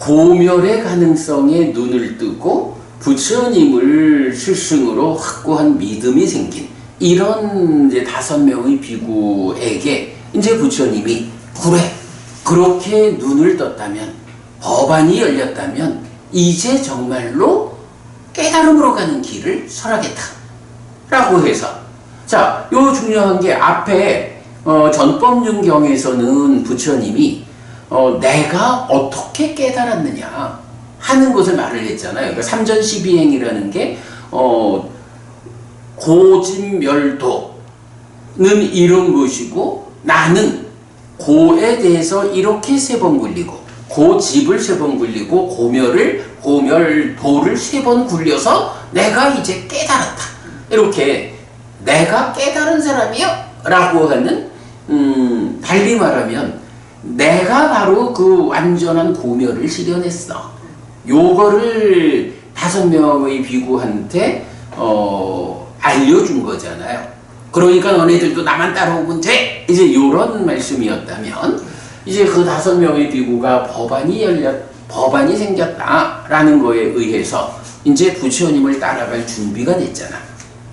고멸의 가능성에 눈을 뜨고 부처님을 스승으로 확고한 믿음이 생긴 이런 이제 5명의 비구에게 이제 부처님이 그래 그렇게 눈을 떴다면 법안이 열렸다면 이제 정말로 깨달음으로 가는 길을 설하겠다 라고 해서 자, 요 중요한 게 앞에 전법륜경에서는 부처님이 내가 어떻게 깨달았느냐 하는 것을 말을 했잖아요. 그러니까 삼전시비행이라는 게 고진멸도는 이런 것이고 나는 고에 대해서 이렇게 3번 굴리고 고집을 3번 굴리고 고멸도를 3번 굴려서 내가 이제 깨달았다. 이렇게 내가 깨달은 사람이요 라고 하는 달리 말하면 내가 바로 그 완전한 고멸을 실현했어. 요거를 5명의 비구한테 알려준 거잖아요. 그러니까 너네들도 나만 따라오면 돼. 이제 요런 말씀이었다면 이제 그 5명의 비구가 법안이 생겼다라는 거에 의해서 이제 부처님을 따라갈 준비가 됐잖아.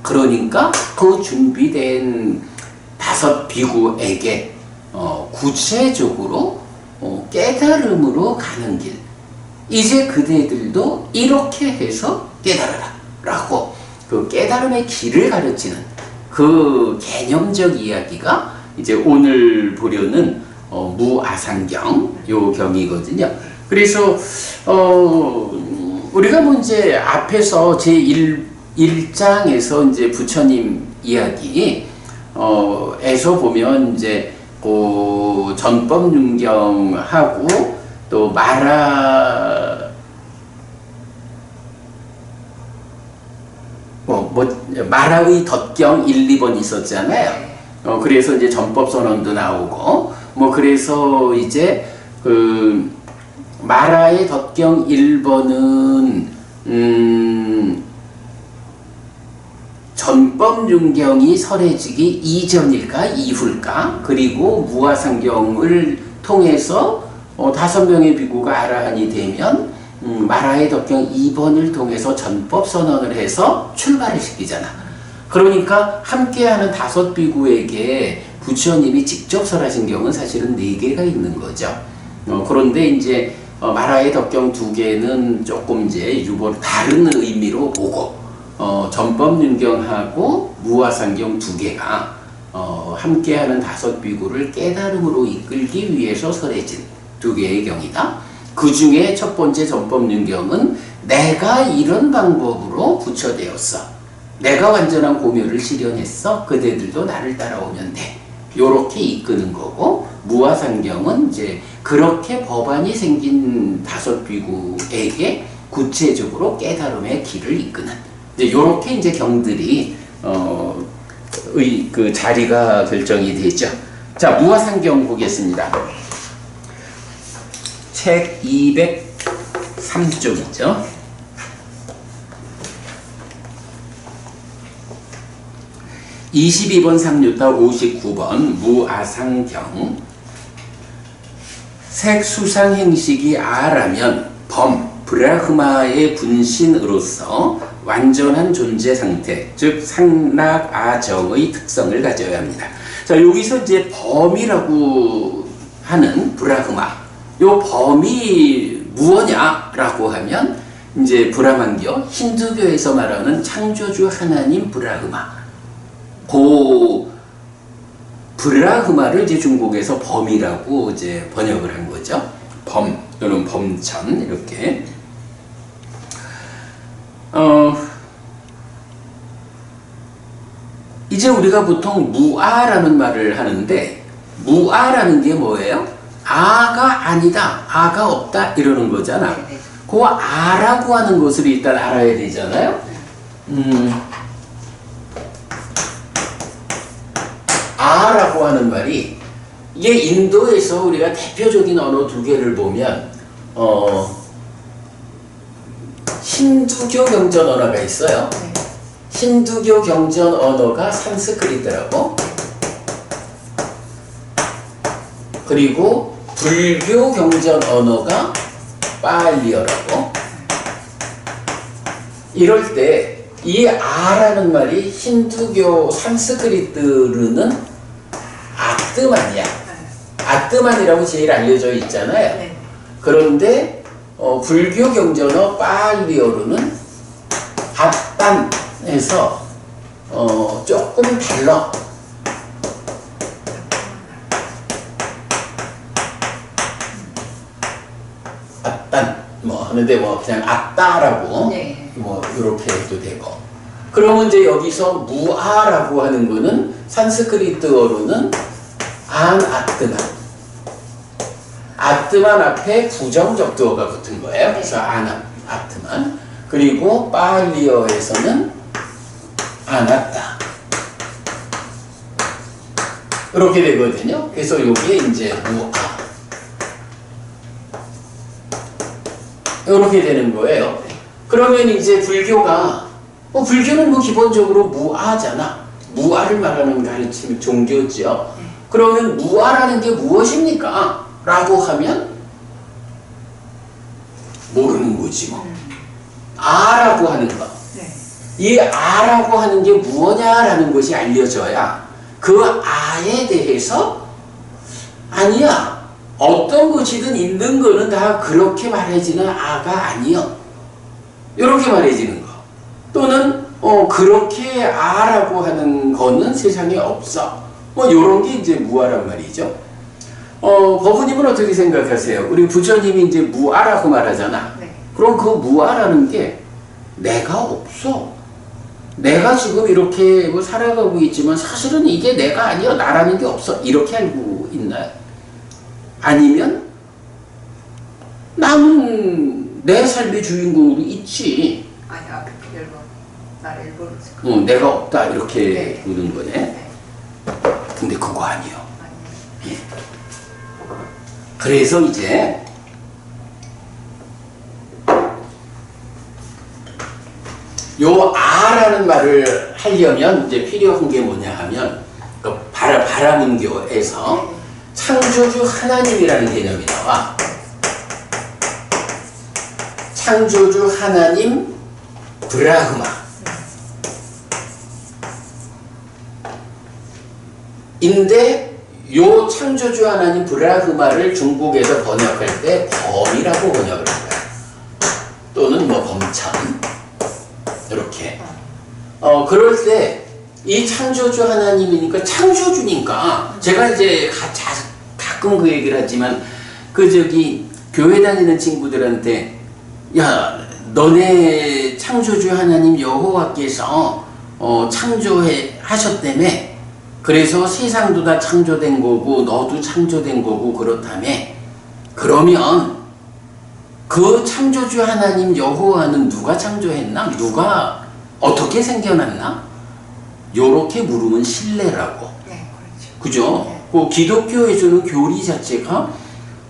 그러니까 그 준비된 5 비구에게 구체적으로 깨달음으로 가는 길. 이제 그대들도 이렇게 해서 깨달아라 라고 그 깨달음의 길을 가르치는 그 개념적 이야기가 이제 오늘 보려는 무아상경 요 경이거든요. 그래서 우리가 뭐 이제 앞에서 제1장에서 이제 부처님 이야기 에서 보면 이제 그 전법륜경하고 또 마라의 덧경 1, 2번 있었잖아요. 그래서 이제 전법선언도 나오고 그래서 이제 그 마라의 덧경 1번은 전법륜경이 설해지기 이전일까 이후일까 그리고 무아상경을 통해서 5명의 비구가 아라한이 되면 마라의 덧경 2번을 통해서 전법선언을 해서 출발을 시키잖아. 그러니까 함께하는 5 비구에게 부처님이 직접 설하신 경우는 사실은 4개가 있는 거죠. 그런데 이제 마라의 덧경 2개는 조금 이제 다른 의미로 보고 전법륜경하고 무아상경 2개가 함께하는 5 비구를 깨달음으로 이끌기 위해서 설해진 2개의 경이다. 그 중에 첫 번째 전법륜경은 내가 이런 방법으로 부처되었어. 내가 완전한 고멸을 실현했어. 그대들도 나를 따라오면 돼. 요렇게 이끄는 거고 무아상경은 이제 그렇게 법안이 생긴 5 비구에게 구체적으로 깨달음의 길을 이끄는 이제 요렇게 이제 경들이 그 자리가 결정이 되죠. 자, 무아상경 보겠습니다. 책 203쪽이죠. (22번) 상류타 59번 무아상경. 색수상행식이 아라면 브라흐마의 분신으로서 완전한 존재 상태, 즉 상락아정의 특성을 가져야 합니다. 자, 여기서 이제 범이라고 하는 브라흐마, 요 범이 무엇냐라고 하면 이제 브라만교 힌두교에서 말하는 창조주 하나님 브라흐마. 그 브라흐마를 이제 중국에서 범이라고 이제 번역을 한 거죠. 범 또는 범천 이렇게. 이제 우리가 보통 무아라는 말을 하는데 무아라는 게 뭐예요? 아가 아니다, 아가 없다 이러는 거잖아. 그 아라고 하는 것을 일단 알아야 되잖아요. 아라고 하는 말이 이게 인도에서 우리가 대표적인 언어 2개를 보면 힌두교 경전 언어가 있어요. 힌두교 경전 언어가 산스크리트라고, 그리고 불교 경전 언어가 빨리어라고. 이럴 때 이 아라는 말이 힌두교 산스크리트르는 아뜨만이야. 아뜨만이라고 제일 알려져 있잖아요. 네. 그런데 불교 경전어 빨리어르는 앞단에서 조금 달라. 앞단 뭐 하는데 뭐 그냥 앞다라고 네. 뭐 이렇게 해도 되고. 그러면 이제 여기서 무아라고 하는 거는 산스크리트어로는 안 아뜨만. 아뜨만 앞에 부정적 두어가 붙은 거예요. 그래서 안 아뜨만. 그리고 빨리어에서는 안 왔다. 이렇게 되거든요. 그래서 이게 이제 무아. 이렇게 되는 거예요. 그러면 이제 불교가 불교는 뭐 기본적으로 무아잖아. 무아를 말하는 가르침 종교죠. 그러면 무아라는 게 무엇입니까? 라고 하면 모르는 거지 뭐. 아라고 하는 거. 네. 이 아라고 하는 게 무엇냐라는 것이 알려져야 그 아에 대해서 아니야. 어떤 것이든 있는 거는 다 그렇게 말해지는 아가 아니요. 이렇게 말해지는 거. 또는 그렇게 아라고 하는 거는 세상에 없어. 뭐 요런 게 이제 무아란 말이죠. 법부님은 어떻게 생각하세요? 우리 부처님이 이제 무아라고 말하잖아. 네. 그럼 그 무아라는 게 내가 없어. 내가 지금 이렇게 뭐 살아가고 있지만 사실은 이게 내가 아니야. 나라는 게 없어. 이렇게 알고 있나요? 아니면 나는 내 삶의 주인공으로 있지. 아니 앞에 일본 나를 일본으로 내가 없다 이렇게 네. 보는 거네. 네. 근데 그거 아니요. 아니. 예. 그래서 이제 요 아라는 말을 하려면 이제 필요한 게 뭐냐 하면 그 바라문교에서 창조주 하나님이라는 개념이 나와. 창조주 하나님 브라흐마. 인데 요 창조주 하나님 브라흐마를 중국에서 번역할 때 범이라고 번역을 해요. 또는 뭐 범참 이렇게. 그럴 때 이 창조주 하나님이니까 창조주니까 제가 이제 가끔 그 얘기를 하지만 교회 다니는 친구들한테 야 너네 창조주 하나님 여호와께서 하셨다며. 그래서 세상도 다 창조된 거고 너도 창조된 거고 그렇다며. 그러면 그 창조주 하나님 여호와는 누가 창조했나? 누가 어떻게 생겨났나? 요렇게 물으면 신뢰라고. 네, 그렇죠. 그죠? 네. 그 기독교에서는 교리 자체가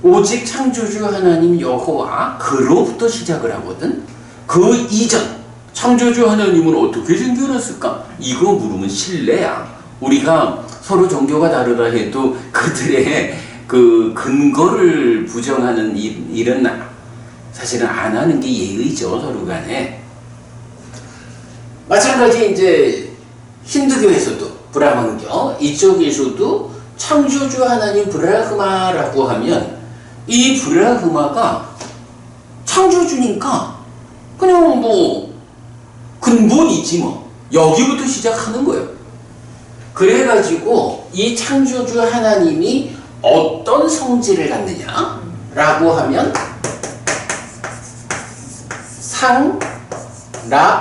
오직 창조주 하나님 여호와 그로부터 시작을 하거든. 그 이전 창조주 하나님은 어떻게 생겨났을까? 이거 물으면 신뢰야. 우리가 서로 종교가 다르다 해도 그들의 그 근거를 부정하는 일은 사실은 안 하는 게 예의죠, 서로 간에. 마찬가지 이제 힌두교에서도 브라만교 이쪽에서도 창조주 하나님 브라흐마라고 하면 이 브라흐마가 창조주니까 그냥 뭐 근본이지 뭐 여기부터 시작하는 거예요. 그래가지고 이 창조주 하나님이 어떤 성질을 갖느냐라고 하면 상, 라,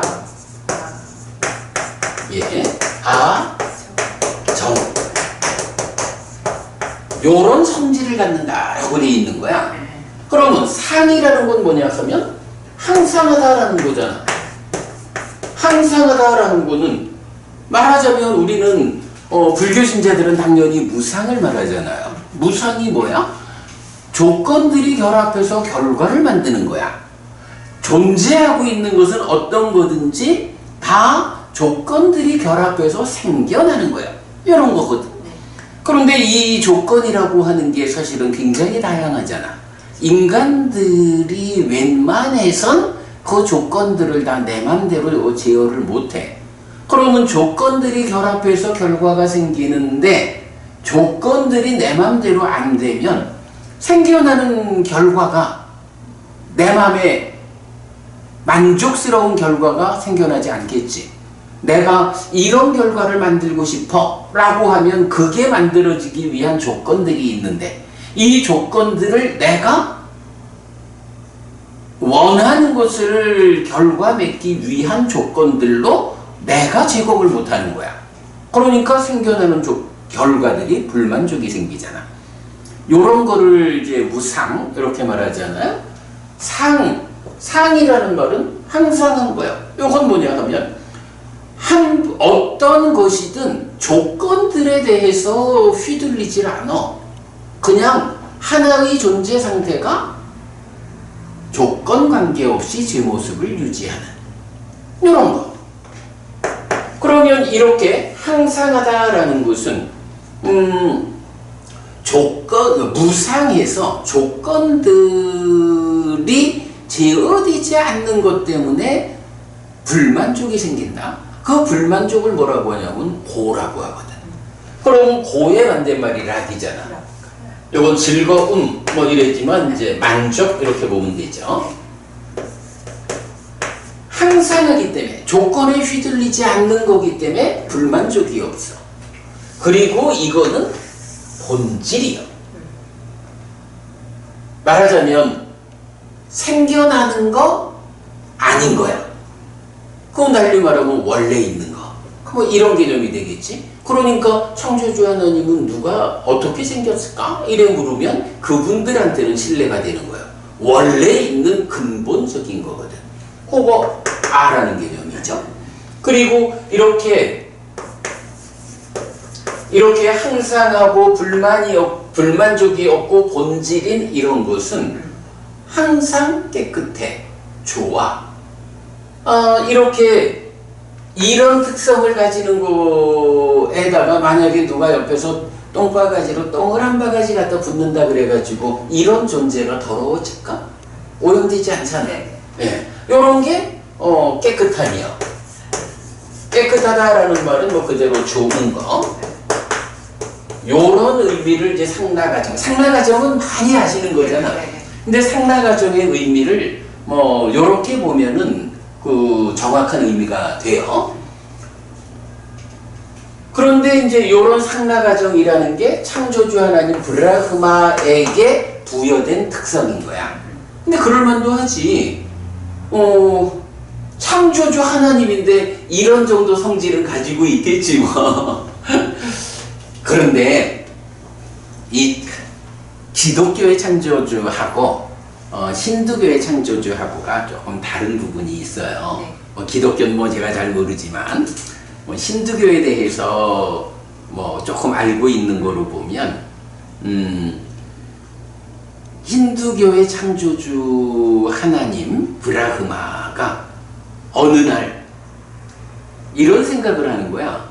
정 요런 성질을 갖는다라고 돼 있는 거야. 그러면 상이라는 건 뭐냐 하면 항상하다라는 거잖아. 항상하다라는 거는 말하자면 우리는 불교 신자들은 당연히 무상을 말하잖아요. 무상이 뭐야? 조건들이 결합해서 결과를 만드는 거야. 존재하고 있는 것은 어떤 거든지 다 조건들이 결합해서 생겨나는 거야. 이런 거거든. 그런데 이 조건이라고 하는 게 사실은 굉장히 다양하잖아. 인간들이 웬만해선 그 조건들을 다 내 맘대로 제어를 못해. 그러면 조건들이 결합해서 결과가 생기는데 조건들이 내 맘대로 안 되면 생겨나는 결과가 내 맘에 만족스러운 결과가 생겨나지 않겠지. 내가 이런 결과를 만들고 싶어 라고 하면 그게 만들어지기 위한 조건들이 있는데 이 조건들을 내가 원하는 것을 결과 맺기 위한 조건들로 내가 제공을 못하는 거야. 그러니까 생겨나는 결과들이 불만족이 생기잖아. 요런 거를 이제 무상 이렇게 말하잖아요. 상이라는 말은 항상 한 거야. 요건 뭐냐 하면 어떤 것이든 조건들에 대해서 휘둘리질 않아. 그냥 하나의 존재 상태가 조건 관계없이 제 모습을 유지하는 이런 거. 그러면 이렇게 항상하다라는 것은 무상해서 조건들이 제어되지 않는 것 때문에 불만족이 생긴다. 그 불만족을 뭐라고 하냐면 고라고 하거든. 그럼 고의 반대말이 락이잖아. 요건 즐거움 뭐 이랬지만 이제 만족 이렇게 보면 되죠. 항상하기 때문에 조건에 휘둘리지 않는 거기 때문에 불만족이 없어. 그리고 이거는 본질이요. 말하자면 생겨나는 거 아닌 거야. 그럼 달리 말하면 원래 있는 거. 뭐 이런 개념이 되겠지. 그러니까 창조주 하나님은 누가 어떻게 생겼을까? 이래 물으면 그분들한테는 신뢰가 되는 거예요. 원래 있는 근본적인 거거든. 그거 아라는 개념이죠. 그리고 이렇게 항상하고 불만족이 없고 본질인 이런 것은 항상 깨끗해, 좋아. 이렇게 이런 특성을 가지는 거에다가 만약에 누가 옆에서 똥바가지로 똥을 한 바가지 갖다 붓는다 그래가지고 이런 존재가 더러워질까? 오염되지 않잖아. 네. 이런 게 깨끗함이요. 깨끗하다라는 말은 뭐 그대로 좋은 거. 요런 의미를 이제 상나가정은 많이 아시는 거잖아. 근데 상나가정의 의미를 뭐 요렇게 보면은 그 정확한 의미가 돼요. 그런데 이제 요런 상나가정이라는 게 창조주 하나님 브라흐마에게 부여된 특성인 거야. 근데 그럴만도 하지. 창조주 하나님인데 이런 정도 성질을 가지고 있겠지 뭐. 그런데 이 기독교의 창조주하고 힌두교의 창조주하고가 조금 다른 부분이 있어요. 기독교는 뭐 제가 잘 모르지만 힌두교에 대해서 뭐 조금 알고 있는 거로 보면 힌두교의 창조주 하나님 브라흐마가 어느 날 이런 생각을 하는 거야.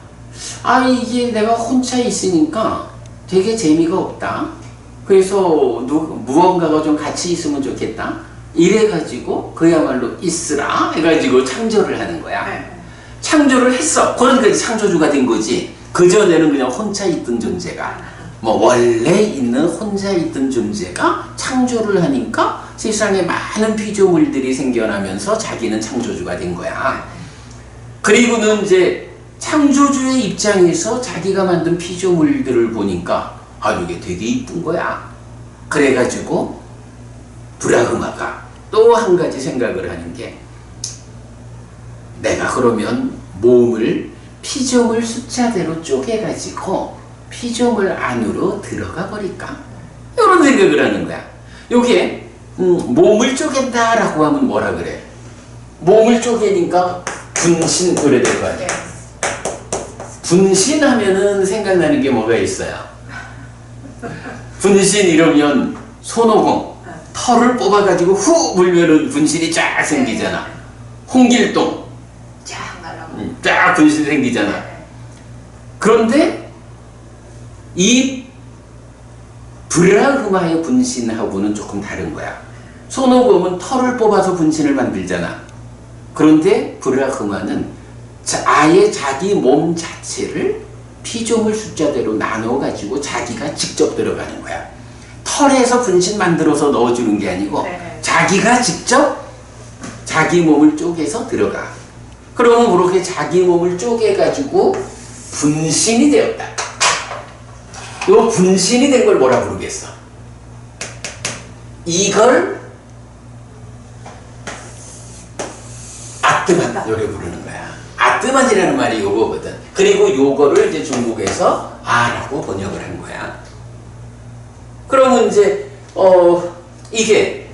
이게 내가 혼자 있으니까 되게 재미가 없다. 그래서 무언가가 좀 같이 있으면 좋겠다. 이래가지고 그야말로 있으라 해가지고 창조를 하는 거야. 창조를 했어. 그러니까 창조주가 된 거지. 그전에는 그냥 혼자 있던 존재가 원래 있는 혼자 있던 존재가 창조를 하니까 세상에 많은 피조물들이 생겨나면서 자기는 창조주가 된 거야. 그리고는 이제 창조주의 입장에서 자기가 만든 피조물들을 보니까 이게 되게 이쁜 거야. 그래가지고 브라흐마가 또 한 가지 생각을 하는 게 내가 그러면 몸을 피조물 숫자대로 쪼개가지고 피조물 안으로 들어가 버릴까? 이런 생각을 하는 거야. 요게 몸을 쪼갠다라고 하면 뭐라 그래? 몸을 쪼개니까 분신 그래 될 거 아니야. 분신하면은 생각나는 게 뭐가 있어요? 분신 이러면 손오공 털을 뽑아가지고 후 물면은 분신이 쫙 생기잖아. 홍길동 쫙 분신 생기잖아. 그런데 이 브라흐마의 분신하고는 조금 다른 거야. 손오공은 털을 뽑아서 분신을 만들잖아. 그런데 브라흐마는 아예 자기 몸 자체를 피조물 숫자대로 나눠가지고 자기가 직접 들어가는 거야. 털에서 분신 만들어서 넣어주는 게 아니고 네. 자기가 직접 자기 몸을 쪼개서 들어가. 그러면 그렇게 자기 몸을 쪼개가지고 분신이 되었다. 요 분신이 된 걸 뭐라 부르겠어? 이걸 아뜨만 요래 부르는 거야. 아뜨만이라는 말이 요거거든. 그리고 요거를 이제 중국에서 아라고 번역을 한 거야. 그러면 이제 이게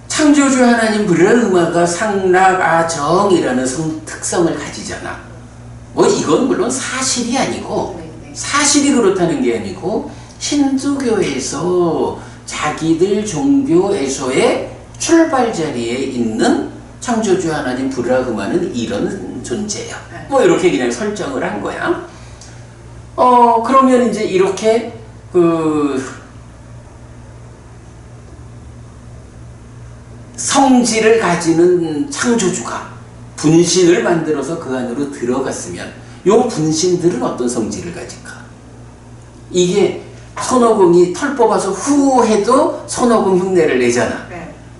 창조주 하나님 브라흐마가 상락아정이라는 특성을 가지잖아. 뭐 이건 물론 사실이 아니고 사실이 그렇다는 게 아니고 힌두교에서 자기들 종교에서의 출발 자리에 있는 창조주 하나님 브라흐마는 이런 존재야. 뭐 이렇게 그냥 설정을 한 거야. 그러면 이제 이렇게 성질을 가지는 창조주가 분신을 만들어서 그 안으로 들어갔으면 요 분신들은 어떤 성질을 가질까? 이게 손오공이 털 뽑아서 후 해도 손오공 흉내를 내잖아.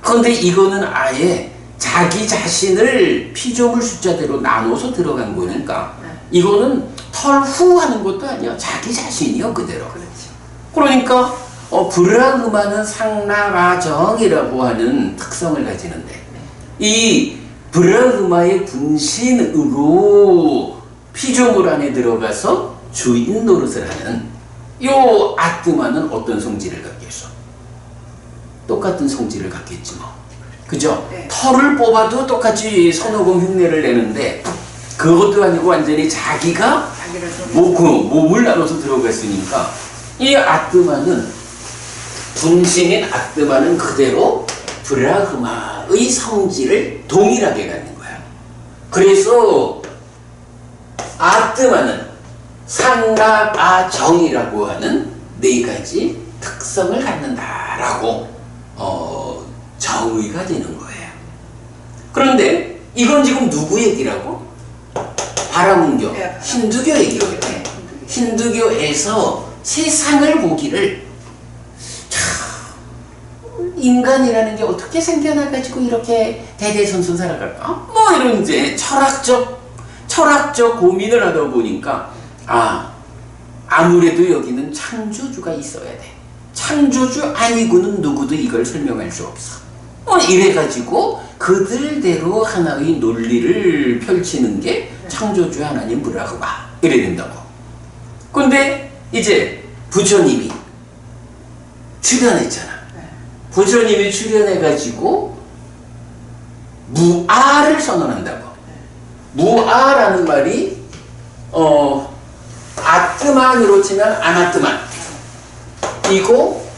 그런데 이거는 아예 자기 자신을 피조물 숫자대로 나눠서 들어간 거니까 이거는 털 후 하는 것도 아니야. 자기 자신이요 그대로. 그러니까 브라흐마는 상락아정이라고 하는 특성을 가지는데 이 브라흐마의 분신으로 피조물 안에 들어가서 주인 노릇을 하는 요 아뜨마는 어떤 성질을 갖겠어? 똑같은 성질을 갖겠지 뭐. 그죠? 네. 털을 뽑아도 똑같이 손오공 흉내를 내는데 그것도 아니고 완전히 자기가 몸을 나눠서 들어갔으니까 이 아뜨마는 분신인 아뜨마는 그대로 브라흐마의 성질을 동일하게 갖는 거야. 그래서 아뜨마는 상락아정이라고 하는 네 가지 특성을 갖는다라고 정의가 되는 거예요. 그런데 이건 지금 누구 얘기라고? 바라문교, 힌두교 얘기거든요. 힌두교에서 세상을 보기를 인간이라는 게 어떻게 생겨나가지고 이렇게 대대손손 살아갈까? 뭐 이런 이제 철학적 고민을 하다 보니까 아무래도 여기는 창조주가 있어야 돼. 창조주 아니고는 누구도 이걸 설명할 수 없어. 이래가지고 그들대로 하나의 논리를 펼치는 게 창조주 하나님 브라흐마 이래 된다고. 근데 이제 부처님이 출연했잖아. 부처님이 출연해가지고 무아를 선언한다고. 무아라는 말이 아뜨만으로 치면 아나뜨만 이고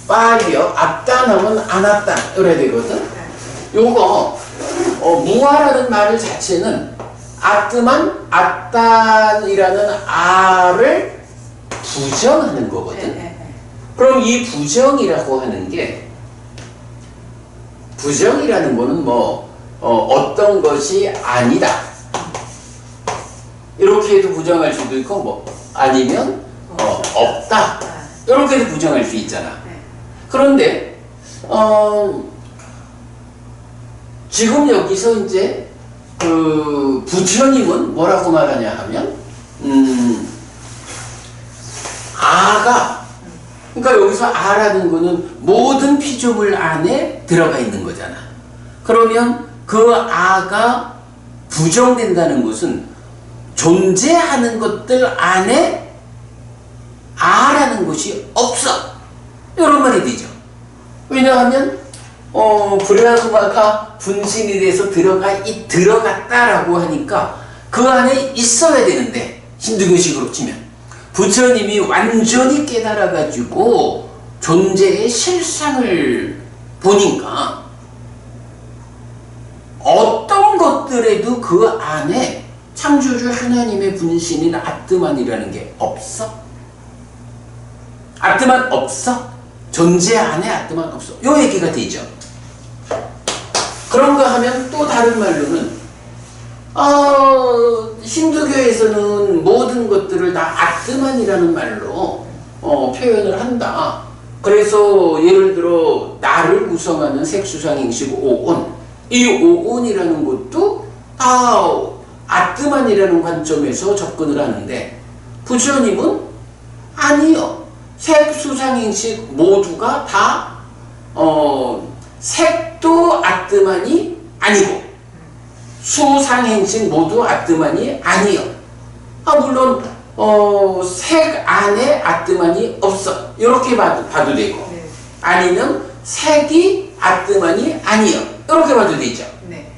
빨리요 앞단하면 아나딴 이래야 되거든. 요거 무아라는 말 자체는 아뜨만 아딴이라는 아를 부정하는 거거든. 그럼 이 부정이라고 하는 게 부정이라는 거는 뭐 어떤 것이 아니다 이렇게 해도 부정할 수도 있고 뭐 아니면 없다 이렇게 해도 부정할 수 있잖아. 그런데 지금 여기서 이제 그 부처님은 뭐라고 말하냐 하면 아가 그러니까 여기서 아라는 거는 모든 피조물 안에 들어가 있는 거잖아. 그러면 그 아가 부정된다는 것은 존재하는 것들 안에 아라는 것이 없어. 이런 말이 되죠. 왜냐하면 브라흐마가 분신이 돼서 들어갔다라고 하니까 그 안에 있어야 되는데 힌두교식으로 치면 부처님이 완전히 깨달아가지고 존재의 실상을 보니까 어떤 것들에도 그 안에 창조주 하나님의 분신인 아뜨만이라는 게 없어. 아뜨만 없어? 존재 안에 아뜨만 없어? 요 얘기가 되죠. 그런가 하면 또 다른 말로는 힌두교에서는 모든 것들을 다 아뜨만이라는 말로 표현을 한다. 그래서 예를 들어 나를 구성하는 색수상행식 오온, 이 오온이라는 것도 다 아뜨만이라는 관점에서 접근을 하는데 부처님은 아니요. 색수상행식 모두가 다 색도 아뜨만이 아니고 수상행식 모두 아뜨만이 아니요. 물론 색 안에 아뜨만이 없어. 이렇게 봐도 되고 네. 아니면 색이 아뜨만이 아니요. 이렇게 봐도 되죠. 네.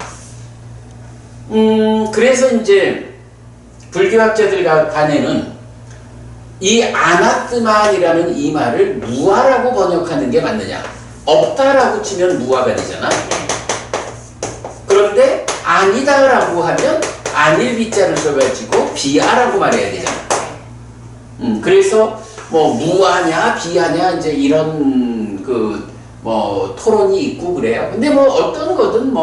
그래서 이제 불교학자들 간에는 이 아나뜨만이라는 이 말을 무아라고 번역하는 게 맞느냐? 없다라고 치면 무아가 되잖아. 그런데 아니다라고 하면 아닐 비자를 써가지고 비아라고 말해야 되잖아. 그래서 뭐 무아냐 비아냐 이제 이런 토론이 있고 그래요. 근데 뭐 어떤 거든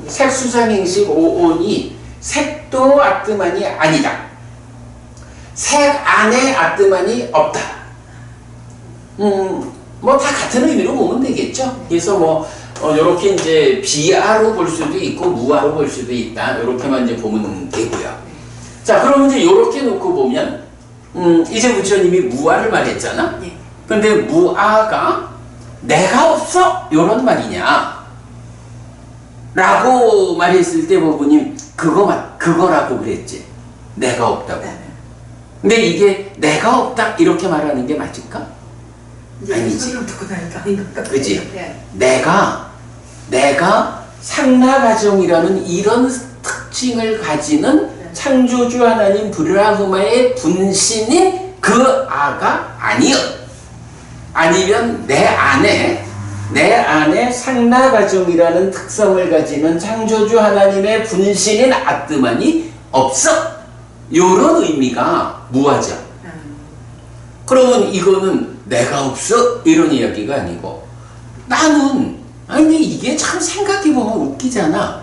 색수상행식 오온이 색도 아뜨만이 아니다. 색 안에 아뜨만이 없다. 다 같은 의미로 보면 되겠죠. 그래서 요렇게 이제 비아로 볼 수도 있고 무아로 볼 수도 있다. 요렇게만 이제 보면 되고요. 자, 그럼 이제 요렇게 놓고 보면 이제 부처님이 무아를 말했잖아. 네. 근데 무아가 내가 없어 요런 말이냐? 라고 말했을 때 부모님 그거라고 그랬지. 내가 없다고. 네. 근데 이게 내가 없다 이렇게 말하는 게 맞을까? 아니지. 소리를 듣고 나니까 아닌 것 같아요. 그지? 네. 내가 상나가정이라는 이런 특징을 가지는 창조주 하나님 브라흐마의 분신인 그 아가 아니여. 아니면 내 안에 상나가정이라는 특성을 가지는 창조주 하나님의 분신인 아뜨만이 없어. 요런 의미가 무하죠. 그러면 이거는 내가 없어 이런 이야기가 아니고 아니 이게 참 생각해보면 웃기잖아.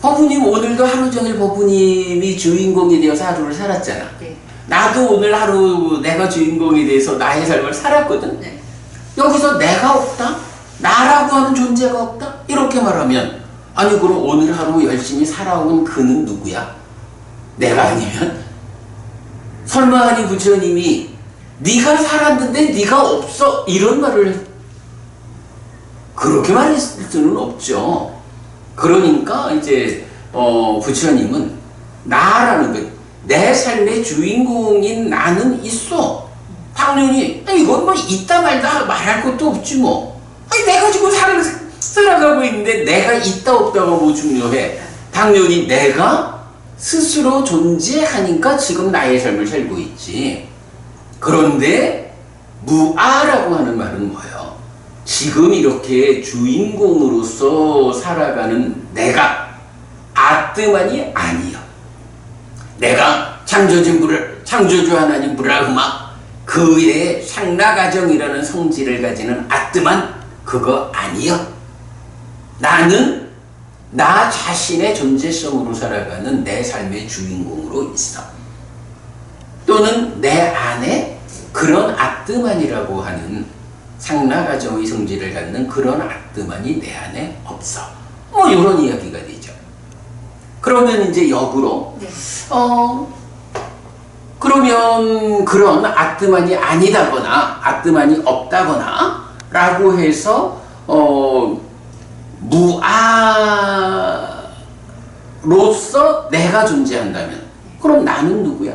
법부님 오늘도 하루 종일 법부님이 주인공이 되어서 하루를 살았잖아. 네. 나도 오늘 하루 내가 주인공이 돼서 나의 삶을 살았거든. 네. 여기서 내가 없다? 나라고 하는 존재가 없다? 이렇게 말하면 아니 그럼 오늘 하루 열심히 살아온 그는 누구야? 내가 아니면? 설마 아니 부처님이 네가 살았는데 네가 없어 이런 말을 그렇게 말했을 수는 없죠. 그러니까 이제 부처님은 나라는 것, 내 삶의 주인공인 나는 있어. 당연히 이건 있다 말다 말할 것도 없지 뭐. 내가 지금 살아가고 있는데 내가 있다 없다가 뭐 중요해. 당연히 내가 스스로 존재하니까 지금 나의 삶을 살고 있지. 그런데 무아라고 하는 말은 뭐예요? 지금 이렇게 주인공으로서 살아가는 내가 아뜨만이 아니요. 내가 창조주 하나님 브라흐마 그의 상나가정이라는 성질을 가지는 아뜨만 그거 아니요. 나는 나 자신의 존재성으로 살아가는 내 삶의 주인공으로 있어. 또는 내 안에 그런 아뜨만이라고 하는 상나가정의 성질을 갖는 그런 아뜨만이 내 안에 없어. 이런 이야기가 되죠. 그러면 이제 역으로 네. 그러면 그런 아뜨만이 아니다거나 아뜨만이 없다거나 라고 해서 무아로서 내가 존재한다면 그럼 나는 누구야?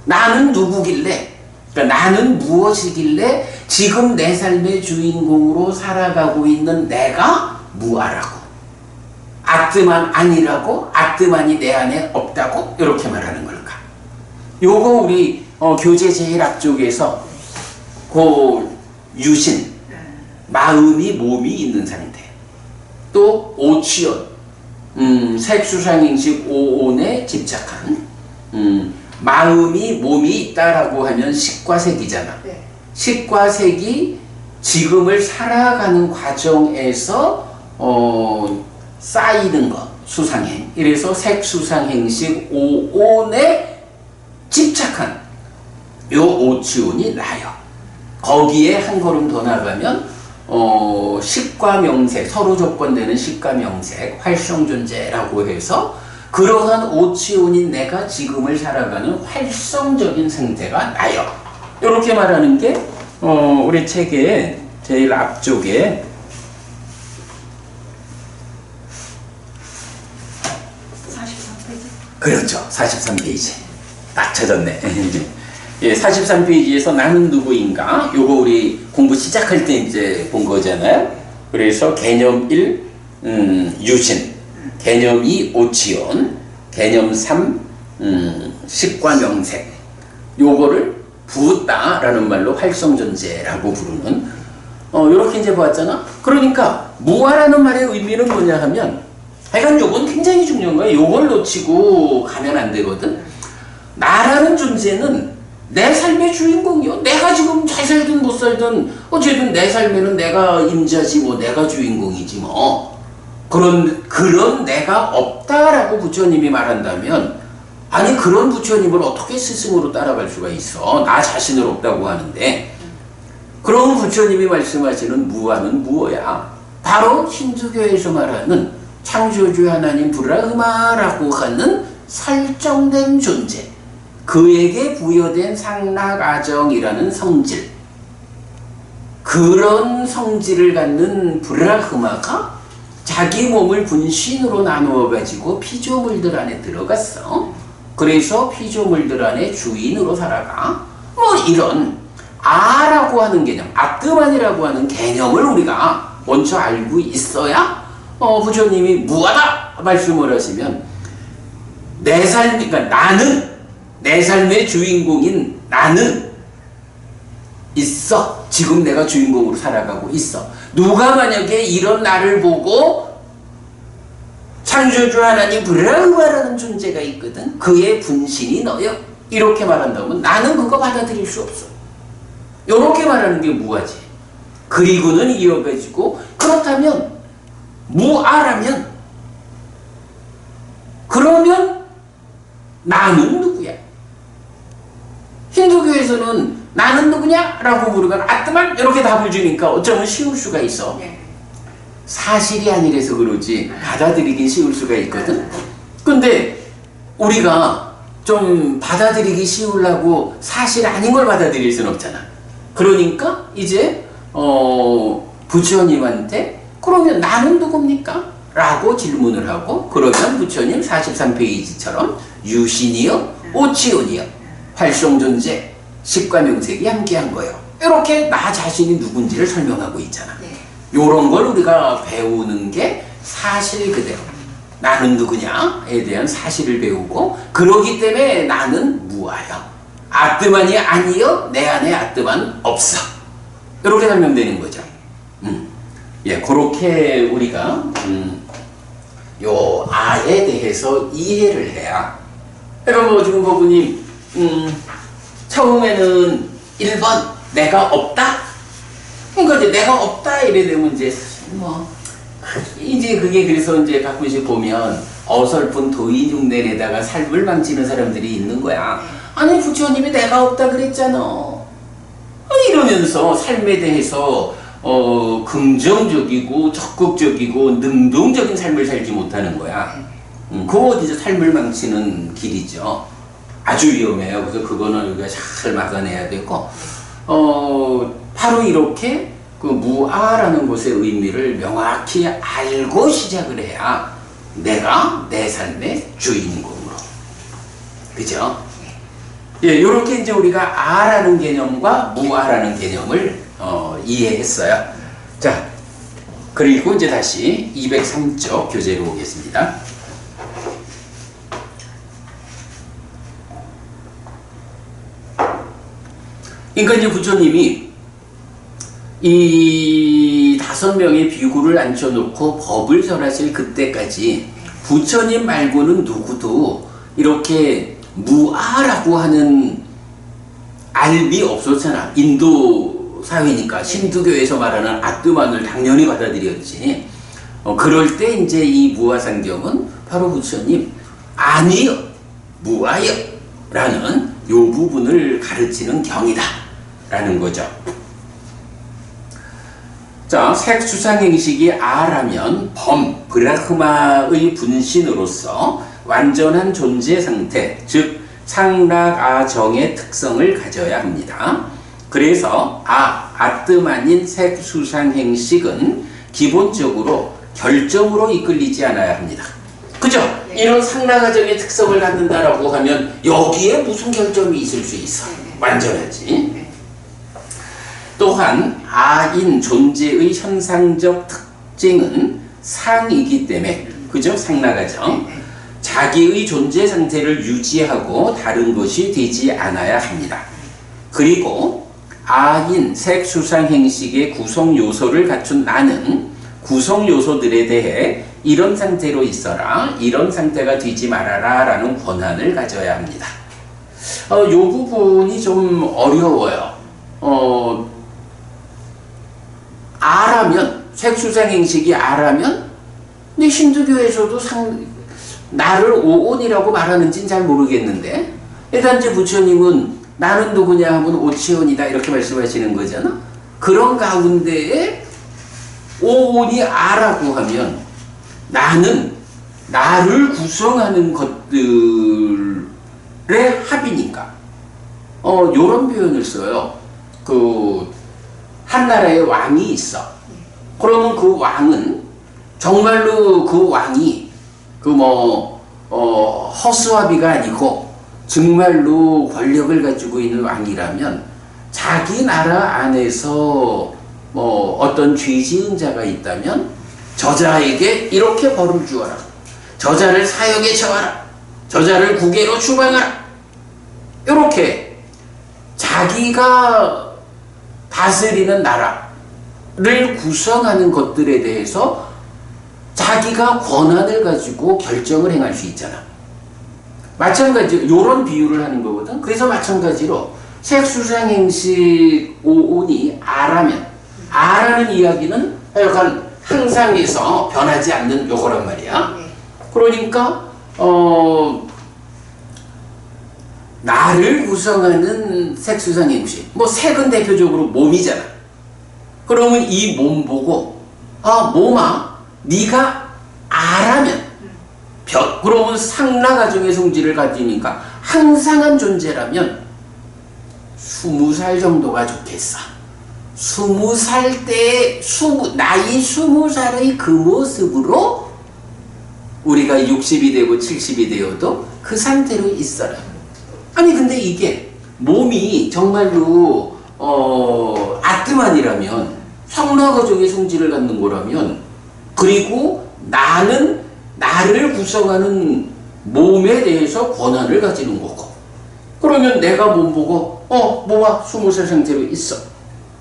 나는 누구길래? 그러니까 나는 무엇이길래 지금 내 삶의 주인공으로 살아가고 있는 내가 무아라고 아뜨만 아니라고 아뜨만이 내 안에 없다고 이렇게 말하는 걸까? 요거 우리 교재 제일 앞쪽에서 유신 마음이 몸이 있는 상태 또 오치연 색수상행식 오온에 집착한 마음이 몸이 있다라고 하면 식과 색이잖아. 네. 식과 색이 지금을 살아가는 과정에서 쌓이는 것, 수상행. 이래서 색수상행식 5온에 집착한 요 오치온이 나요. 거기에 한 걸음 더 나가면 식과 명색, 서로 조건되는 식과 명색, 활성존재라고 해서 그러한 오치온인 내가 지금을 살아가는 활성적인 상태가 나요. 이렇게 말하는 게 우리 책의 제일 앞쪽에 43페이지. 그렇죠. 43페이지. 딱 찾았네. 예, 43페이지에서 나는 누구인가? 요거 우리 공부 시작할 때 이제 본 거잖아요. 그래서 개념 1, 유신. 개념 2, 오치온. 개념 3, 식과 명색. 요거를 부었다라는 말로 활성존재라고 부르는 요렇게 이제 보았잖아. 그러니까 무아라는 말의 의미는 뭐냐 하면 하여간 요건 굉장히 중요한 거야. 요걸 놓치고 가면 안 되거든. 나라는 존재는 내 삶의 주인공이요. 내가 지금 잘 살든 못 살든 어쨌든 내 삶에는 내가 임자지 뭐 내가 주인공이지 뭐. 그런 내가 없다라고 부처님이 말한다면 아니 그런 부처님을 어떻게 스승으로 따라갈 수가 있어. 나 자신을 없다고 하는데 그런 부처님이 말씀하시는 무아는 무엇이야? 바로 힌두교에서 말하는 창조주 하나님 브라흐마라고 하는 설정된 존재, 그에게 부여된 상락아정이라는 성질, 그런 성질을 갖는 브라흐마가 자기 몸을 분신으로 나누어 가지고 피조물들 안에 들어갔어. 그래서 피조물들 안에 주인으로 살아가. 뭐 이런 아라고 하는 개념, 아트만이라고 하는 개념을 우리가 먼저 알고 있어야 부처님이 무하다 말씀을 하시면 내 삶, 그러니까 나는 내 삶의 주인공인 나는 있어. 지금 내가 주인공으로 살아가고 있어. 누가 만약에 이런 나를 보고 창조주 하나님 브라흐마라는 존재가 있거든. 그의 분신이 너요. 이렇게 말한다면 나는 그거 받아들일 수 없어. 이렇게 말하는 게 무아지. 그리고는 이어가지고 그렇다면 무아라면 그러면 나는 누구야? 힌두교에서는 나는 누구냐? 라고 물으면 아트만 이렇게 답을 주니까 어쩌면 쉬울 수가 있어. 사실이 아니라서 그러지 받아들이기 쉬울 수가 있거든. 근데 우리가 좀 받아들이기 쉬우려고 사실 아닌 걸 받아들일 수는 없잖아. 그러니까 이제 부처님한테 그러면 나는 누굽니까? 라고 질문을 하고 그러면 부처님 43페이지처럼 유신이요 오치온이요 활성존재 식과 명색이 함께한 거예요. 이렇게 나 자신이 누군지를 설명하고 있잖아. 요런 걸 우리가 배우는 게 사실 그대로 나는 누구냐에 대한 사실을 배우고 그러기 때문에 나는 무아요. 아뜨만이 아니요 내 안에 아뜨만 없어. 이렇게 설명되는 거죠. 예, 그렇게 우리가 요 아에 대해서 이해를 해야. 그러니까 뭐 지금 보부님 처음에는 1번 내가 없다. 그러니까 이제 내가 없다 이래 되면 이제 뭐 이제 그게 그래서 이제 가끔씩 보면 어설픈 도인 흉내내다가 삶을 망치는 사람들이 있는 거야. 아니 부처님이 내가 없다 그랬잖아. 이러면서 삶에 대해서 긍정적이고 적극적이고 능동적인 삶을 살지 못하는 거야. 그거 이제 삶을 망치는 길이죠. 아주 위험해요. 그래서 그거는 우리가 잘 막아내야 되고 바로 이렇게 그 무아라는 것의 의미를 명확히 알고 시작을 해야 내가 내 삶의 주인공으로. 그죠? 예, 요렇게 이제 우리가 아라는 개념과 무아라는 개념을 이해했어요. 자, 그리고 이제 다시 203쪽 교재로 오겠습니다. 그러니까 이제 부처님이 이 5명의 비구를 앉혀놓고 법을 설하실 그때까지 부처님 말고는 누구도 이렇게 무아라고 하는 알비 없었잖아. 인도 사회니까 신두교에서 말하는 아뜨만을 당연히 받아들였지. 그럴 때 이제 이 무아상경은 바로 부처님 아니요 무아요 라는 요 부분을 가르치는 경이다 라는 거죠. 자, 색수상행식이 아라면 범, 브라흐마의 분신으로서 완전한 존재 상태, 즉 상락아정의 특성을 가져야 합니다. 그래서 아뜨만인 색수상행식은 기본적으로 결정으로 이끌리지 않아야 합니다. 그죠? 네. 이런 상락아정의 특성을 갖는다라고 하면 여기에 무슨 결점이 있을 수 있어? 완전하지. 네. 또한 아인 존재의 현상적 특징은 상이기 때문에, 그죠? 상락아정. 자기의 존재 상태를 유지하고 다른 것이 되지 않아야 합니다. 그리고 아인 색수상행식의 구성 요소를 갖춘 나는 구성 요소들에 대해 이런 상태로 있어라, 이런 상태가 되지 말아라 라는 권한을 가져야 합니다. 이 부분이 좀 어려워요. 아라면, 색수상행식이 아라면, 근데 힌두교에서도 나를 오온이라고 말하는지는 잘 모르겠는데, 일단 이제 부처님은 나는 누구냐 하면 오치원이다 이렇게 말씀하시는 거잖아. 그런 가운데에 오온이 아라고 하면 나는 나를 구성하는 것들의 합이니까 요런 표현을 써요. 한 나라에 왕이 있어. 그러면 그 왕은 정말로 그 왕이 허수아비가 아니고 정말로 권력을 가지고 있는 왕이라면 자기 나라 안에서 어떤 죄 지은 자가 있다면 저자에게 이렇게 벌을 주어라. 저자를 사형에 처하라. 저자를 국외로 추방하라. 이렇게 자기가 다스리는 나라를 구성하는 것들에 대해서 자기가 권한을 가지고 결정을 행할 수 있잖아. 마찬가지로 이런 비유를 하는 거거든. 그래서 마찬가지로 색수상행식 오온이 아라면 아라는 이야기는 약간 항상에서 변하지 않는 요거란 말이야. 그러니까 나를 구성하는 색수상행식, 색은 대표적으로 몸이잖아. 그러면 이 몸 보고 몸아 네가 아라면 그러면 상락아정의 성질을 가지니까 항상한 존재라면 20살 정도가 좋겠어. 20살 때 나이 20살의 그 모습으로 우리가 60이 되고 70이 되어도 그 상태로 있어라. 아니 근데 이게 몸이 정말로 아트만이라면 상락아정의 성질을 갖는 거라면, 그리고 나는 나를 구성하는 몸에 대해서 권한을 가지는 거고, 그러면 내가 몸 보고 몸아 20살 상태로 있어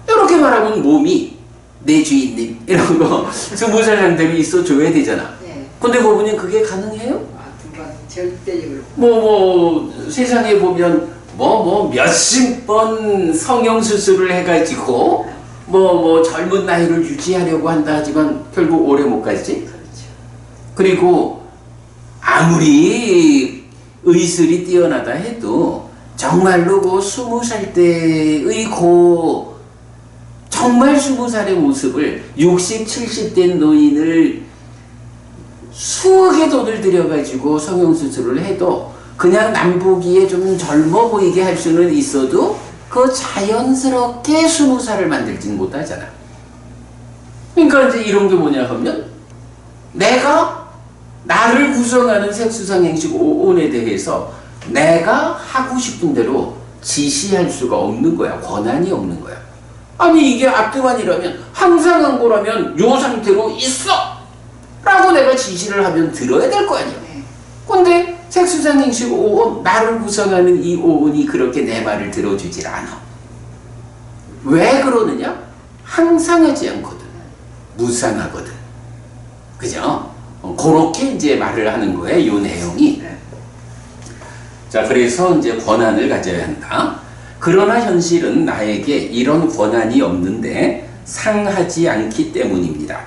이렇게 말하면 몸이 내 주인님 이런 거 20살 상태로 있어 줘야 되잖아. 근데 그분이 그게 가능해요? 절대적으로. 세상에 보면 몇십 번 성형 수술을 해가지고 젊은 나이를 유지하려고 한다 하지만 결국 오래 못 가지. 그리고 아무리 의술이 뛰어나다 해도 정말로 20살 때의 정말 20살의 모습을 60, 70 된 노인을 수억의 돈을 들여가지고 성형수술을 해도 그냥 남 보기에 좀 젊어 보이게 할 수는 있어도 그 자연스럽게 20살을 만들지는 못하잖아. 그러니까 이제 이런 게 뭐냐 하면 내가 나를 구성하는 색수상행식 오온에 대해서 내가 하고 싶은 대로 지시할 수가 없는 거야. 권한이 없는 거야. 아니 이게 아뜨만이라면 항상 한 거라면 요 상태로 있어! 라고 내가 지시를 하면 들어야 될 거 아니야. 근데 색수상행식 오온, 나를 구성하는 이 오온이 그렇게 내 말을 들어주질 않아. 왜 그러느냐? 항상하지 않거든. 무상하거든. 그죠? 그렇게 이제 말을 하는 거예요. 이 내용이. 자, 그래서 이제 권한을 가져야 한다. 그러나 현실은 나에게 이런 권한이 없는데 상하지 않기 때문입니다.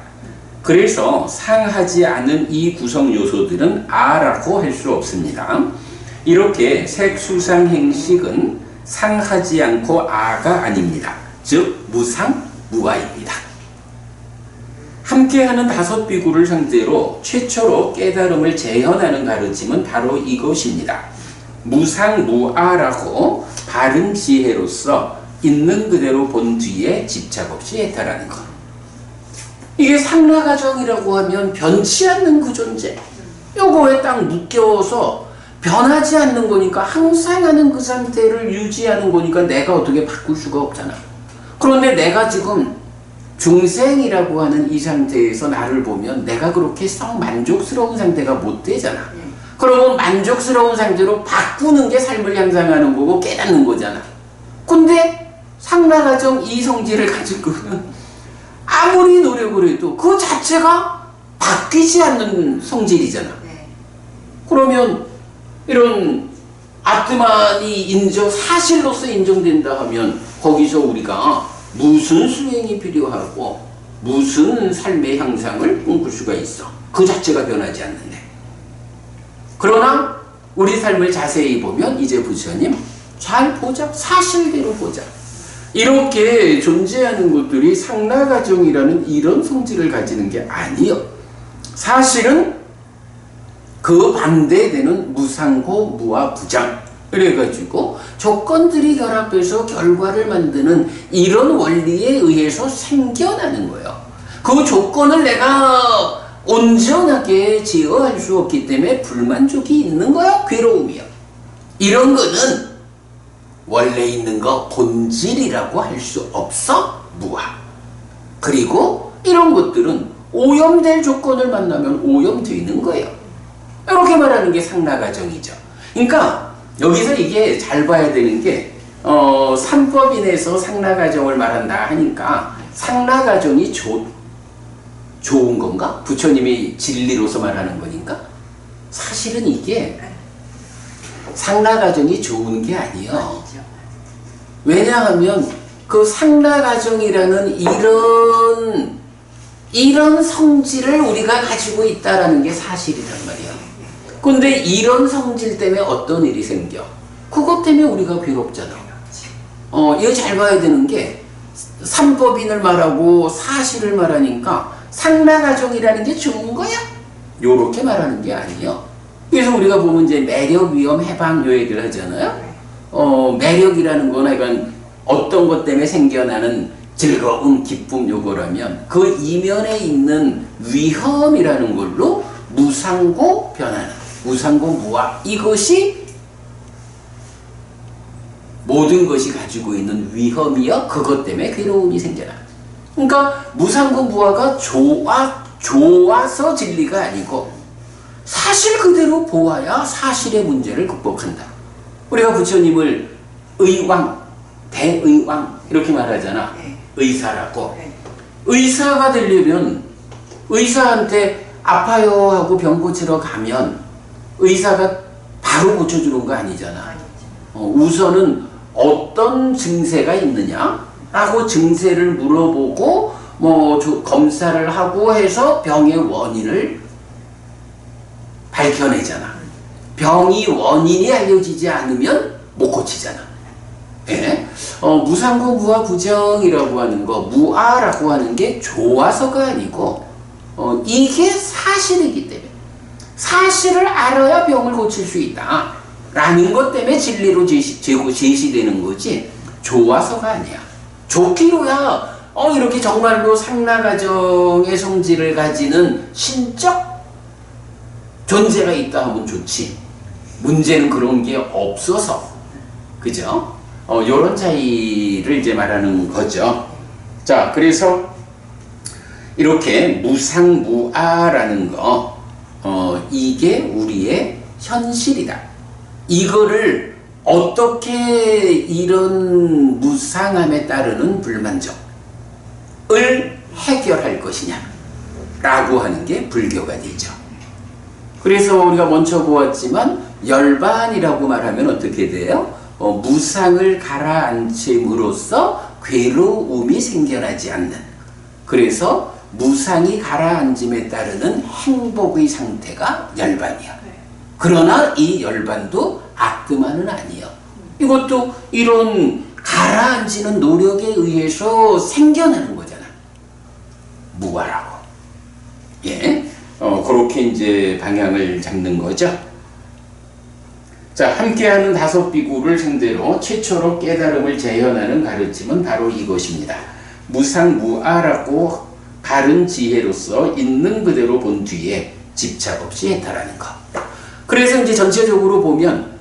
그래서 상하지 않은 이 구성 요소들은 아라고 할 수 없습니다. 이렇게 색수상 행식은 상하지 않고 아가 아닙니다. 즉 무상 무아입니다. 함께하는 다섯 비구를 상대로 최초로 깨달음을 재현하는 가르침은 바로 이것입니다. 무상무아라고 바른 지혜로서 있는 그대로 본 뒤에 집착 없이 해탈하는 것. 이게 상라가정이라고 하면 변치 않는 그 존재. 요거에 딱 묶여서 변하지 않는 거니까 항상 하는 그 상태를 유지하는 거니까 내가 어떻게 바꿀 수가 없잖아. 그런데 내가 지금 중생이라고 하는 이 상태에서 나를 보면 내가 그렇게 썩 만족스러운 상태가 못 되잖아. 그러면 만족스러운 상태로 바꾸는 게 삶을 향상하는 거고 깨닫는 거잖아. 근데 상라가정 이 성질을 가진 거는 아무리 노력을 해도 그 자체가 바뀌지 않는 성질이잖아. 그러면 이런 아트만이 사실로서 인정된다 하면 거기서 우리가 무슨 수행이 필요하고 무슨 삶의 향상을 꿈꿀 수가 있어. 그 자체가 변하지 않는데. 그러나 우리 삶을 자세히 보면 이제 부처님 잘 보자. 사실대로 보자. 이렇게 존재하는 것들이 상라가정이라는 이런 성질을 가지는 게 아니요. 사실은 그 반대되는 무상고 무아 부장. 그래가지고 조건들이 결합해서 결과를 만드는 이런 원리에 의해서 생겨나는 거예요. 그 조건을 내가 온전하게 제어할 수 없기 때문에 불만족이 있는 거야. 괴로움이야. 이런 거는 원래 있는 거 본질이라고 할 수 없어. 무아. 그리고 이런 것들은 오염될 조건을 만나면 오염되는 거예요. 이렇게 말하는 게 상라가정이죠. 그러니까 여기서 이게 잘 봐야 되는 게 삼법인에서 상라가정을 말한다 하니까 상라가정이 좋은 건가? 부처님이 진리로서 말하는 거니까? 사실은 이게 상라가정이 좋은 게 아니에요. 왜냐하면 그 상라가정이라는 이런 성질을 우리가 가지고 있다라는 게 사실이란 말이야. 근데 이런 성질 때문에 어떤 일이 생겨? 그것 때문에 우리가 괴롭잖아. 이거 잘 봐야 되는 게 삼법인을 말하고 사실을 말하니까 상라가정이라는 게 좋은 거야? 요렇게 말하는 게 아니에요. 그래서 우리가 보면 이제 매력, 위험, 해방 요 얘기를 하잖아요. 매력이라는 거는 이건 어떤 것 때문에 생겨나는 즐거움, 기쁨 요거라면 그 이면에 있는 위험이라는 걸로 무상고 변하는 무상고 무아, 이것이 모든 것이 가지고 있는 위험이여 그것 때문에 괴로움이 생겨나. 그러니까 무상고 무아가 좋아서 진리가 아니고 사실 그대로 보아야 사실의 문제를 극복한다. 우리가 부처님을 의왕, 대의왕 이렇게 말하잖아. 의사라고. 의사가 되려면 의사한테 아파요 하고 병 고치러 가면 의사가 바로 고쳐주는 거 아니잖아. 우선은 어떤 증세가 있느냐 라고 증세를 물어보고 검사를 하고 해서 병의 원인을 밝혀내잖아. 병이 원인이 알려지지 않으면 못 고치잖아. 예? 무상고 무아 부정이라고 하는 거, 무아라고 하는 게 좋아서가 아니고 이게 사실이기 때문에 사실을 알아야 병을 고칠 수 있다 라는 것 때문에 진리로 제시되는 거지 좋아서가 아니야. 좋기로야 이렇게 정말로 상라가정의 성질을 가지는 신적 존재가 있다 하면 좋지. 문제는 그런 게 없어서. 그죠? 요런 차이를 이제 말하는 거죠. 자, 그래서 이렇게 무상무아라는 거 이게 우리의 현실이다. 이거를 어떻게 이런 무상함에 따르는 불만족을 해결할 것이냐 라고 하는 게 불교가 되죠. 그래서 우리가 먼저 보았지만 열반이라고 말하면 어떻게 돼요? 무상을 가라앉힘으로써 괴로움이 생겨나지 않는, 그래서 무상이 가라앉음에 따르는 행복의 상태가 열반이야. 그러나 이 열반도 악금화는 아니야. 이것도 이런 가라앉히는 노력에 의해서 생겨나는 거잖아. 무화라고. 예. 그렇게 이제 방향을 잡는 거죠. 자, 함께하는 다섯 비구를 상대로 최초로 깨달음을 재현하는 가르침은 바로 이것입니다. 무상무아라고 다른 지혜로서 있는 그대로 본 뒤에 집착 없이 해탈하는 것. 그래서 이제 전체적으로 보면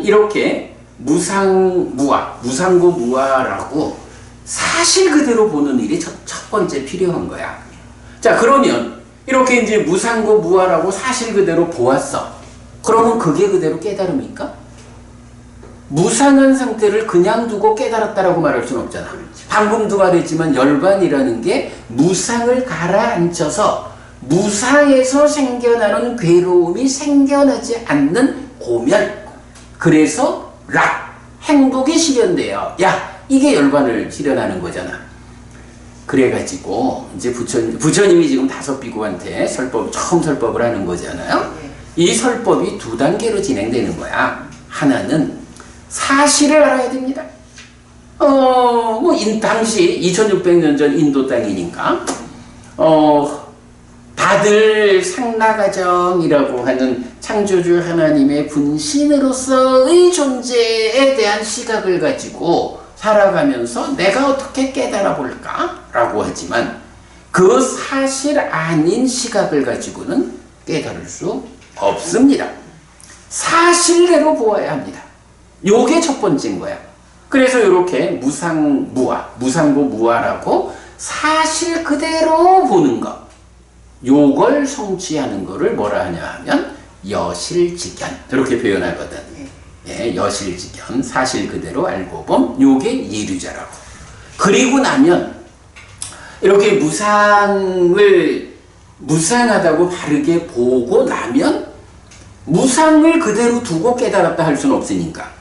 이렇게 무상무아, 무상고무아라고 사실 그대로 보는 일이 첫 번째 필요한 거야. 자, 그러면 이렇게 이제 무상고무아라고 사실 그대로 보았어. 그러면 그게 그대로 깨달음입니까? 무상한 상태를 그냥 두고 깨달았다라고 말할 수는 없잖아. 방금도 말했지만 열반이라는 게 무상을 가라앉혀서 무상에서 생겨나는 괴로움이 생겨나지 않는 고멸. 그래서 락, 행복이 실현돼요. 야, 이게 열반을 실현하는 거잖아. 그래가지고 이제 부처님이 지금 다섯 비구한테 처음 설법을 하는 거잖아요. 이 설법이 두 단계로 진행되는 거야. 하나는 사실을 알아야 됩니다. 당시 2600년 전 인도 땅이니까, 다들 상나가정이라고 하는 창조주 하나님의 분신으로서의 존재에 대한 시각을 가지고 살아가면서 내가 어떻게 깨달아 볼까? 라고 하지만 그 사실 아닌 시각을 가지고는 깨달을 수 없습니다. 사실대로 보아야 합니다. 요게 첫 번째인 거야. 그래서 이렇게 무상무아, 무상고무아라고 사실 그대로 보는 것, 요걸 성취하는 거를 뭐라 하냐 하면 여실직견, 이렇게 표현하거든. 예, 여실직견, 사실 그대로 알고 봄, 요게 예류자라고. 그리고 나면 이렇게 무상하다고 바르게 보고 나면 무상을 그대로 두고 깨달았다 할 수는 없으니까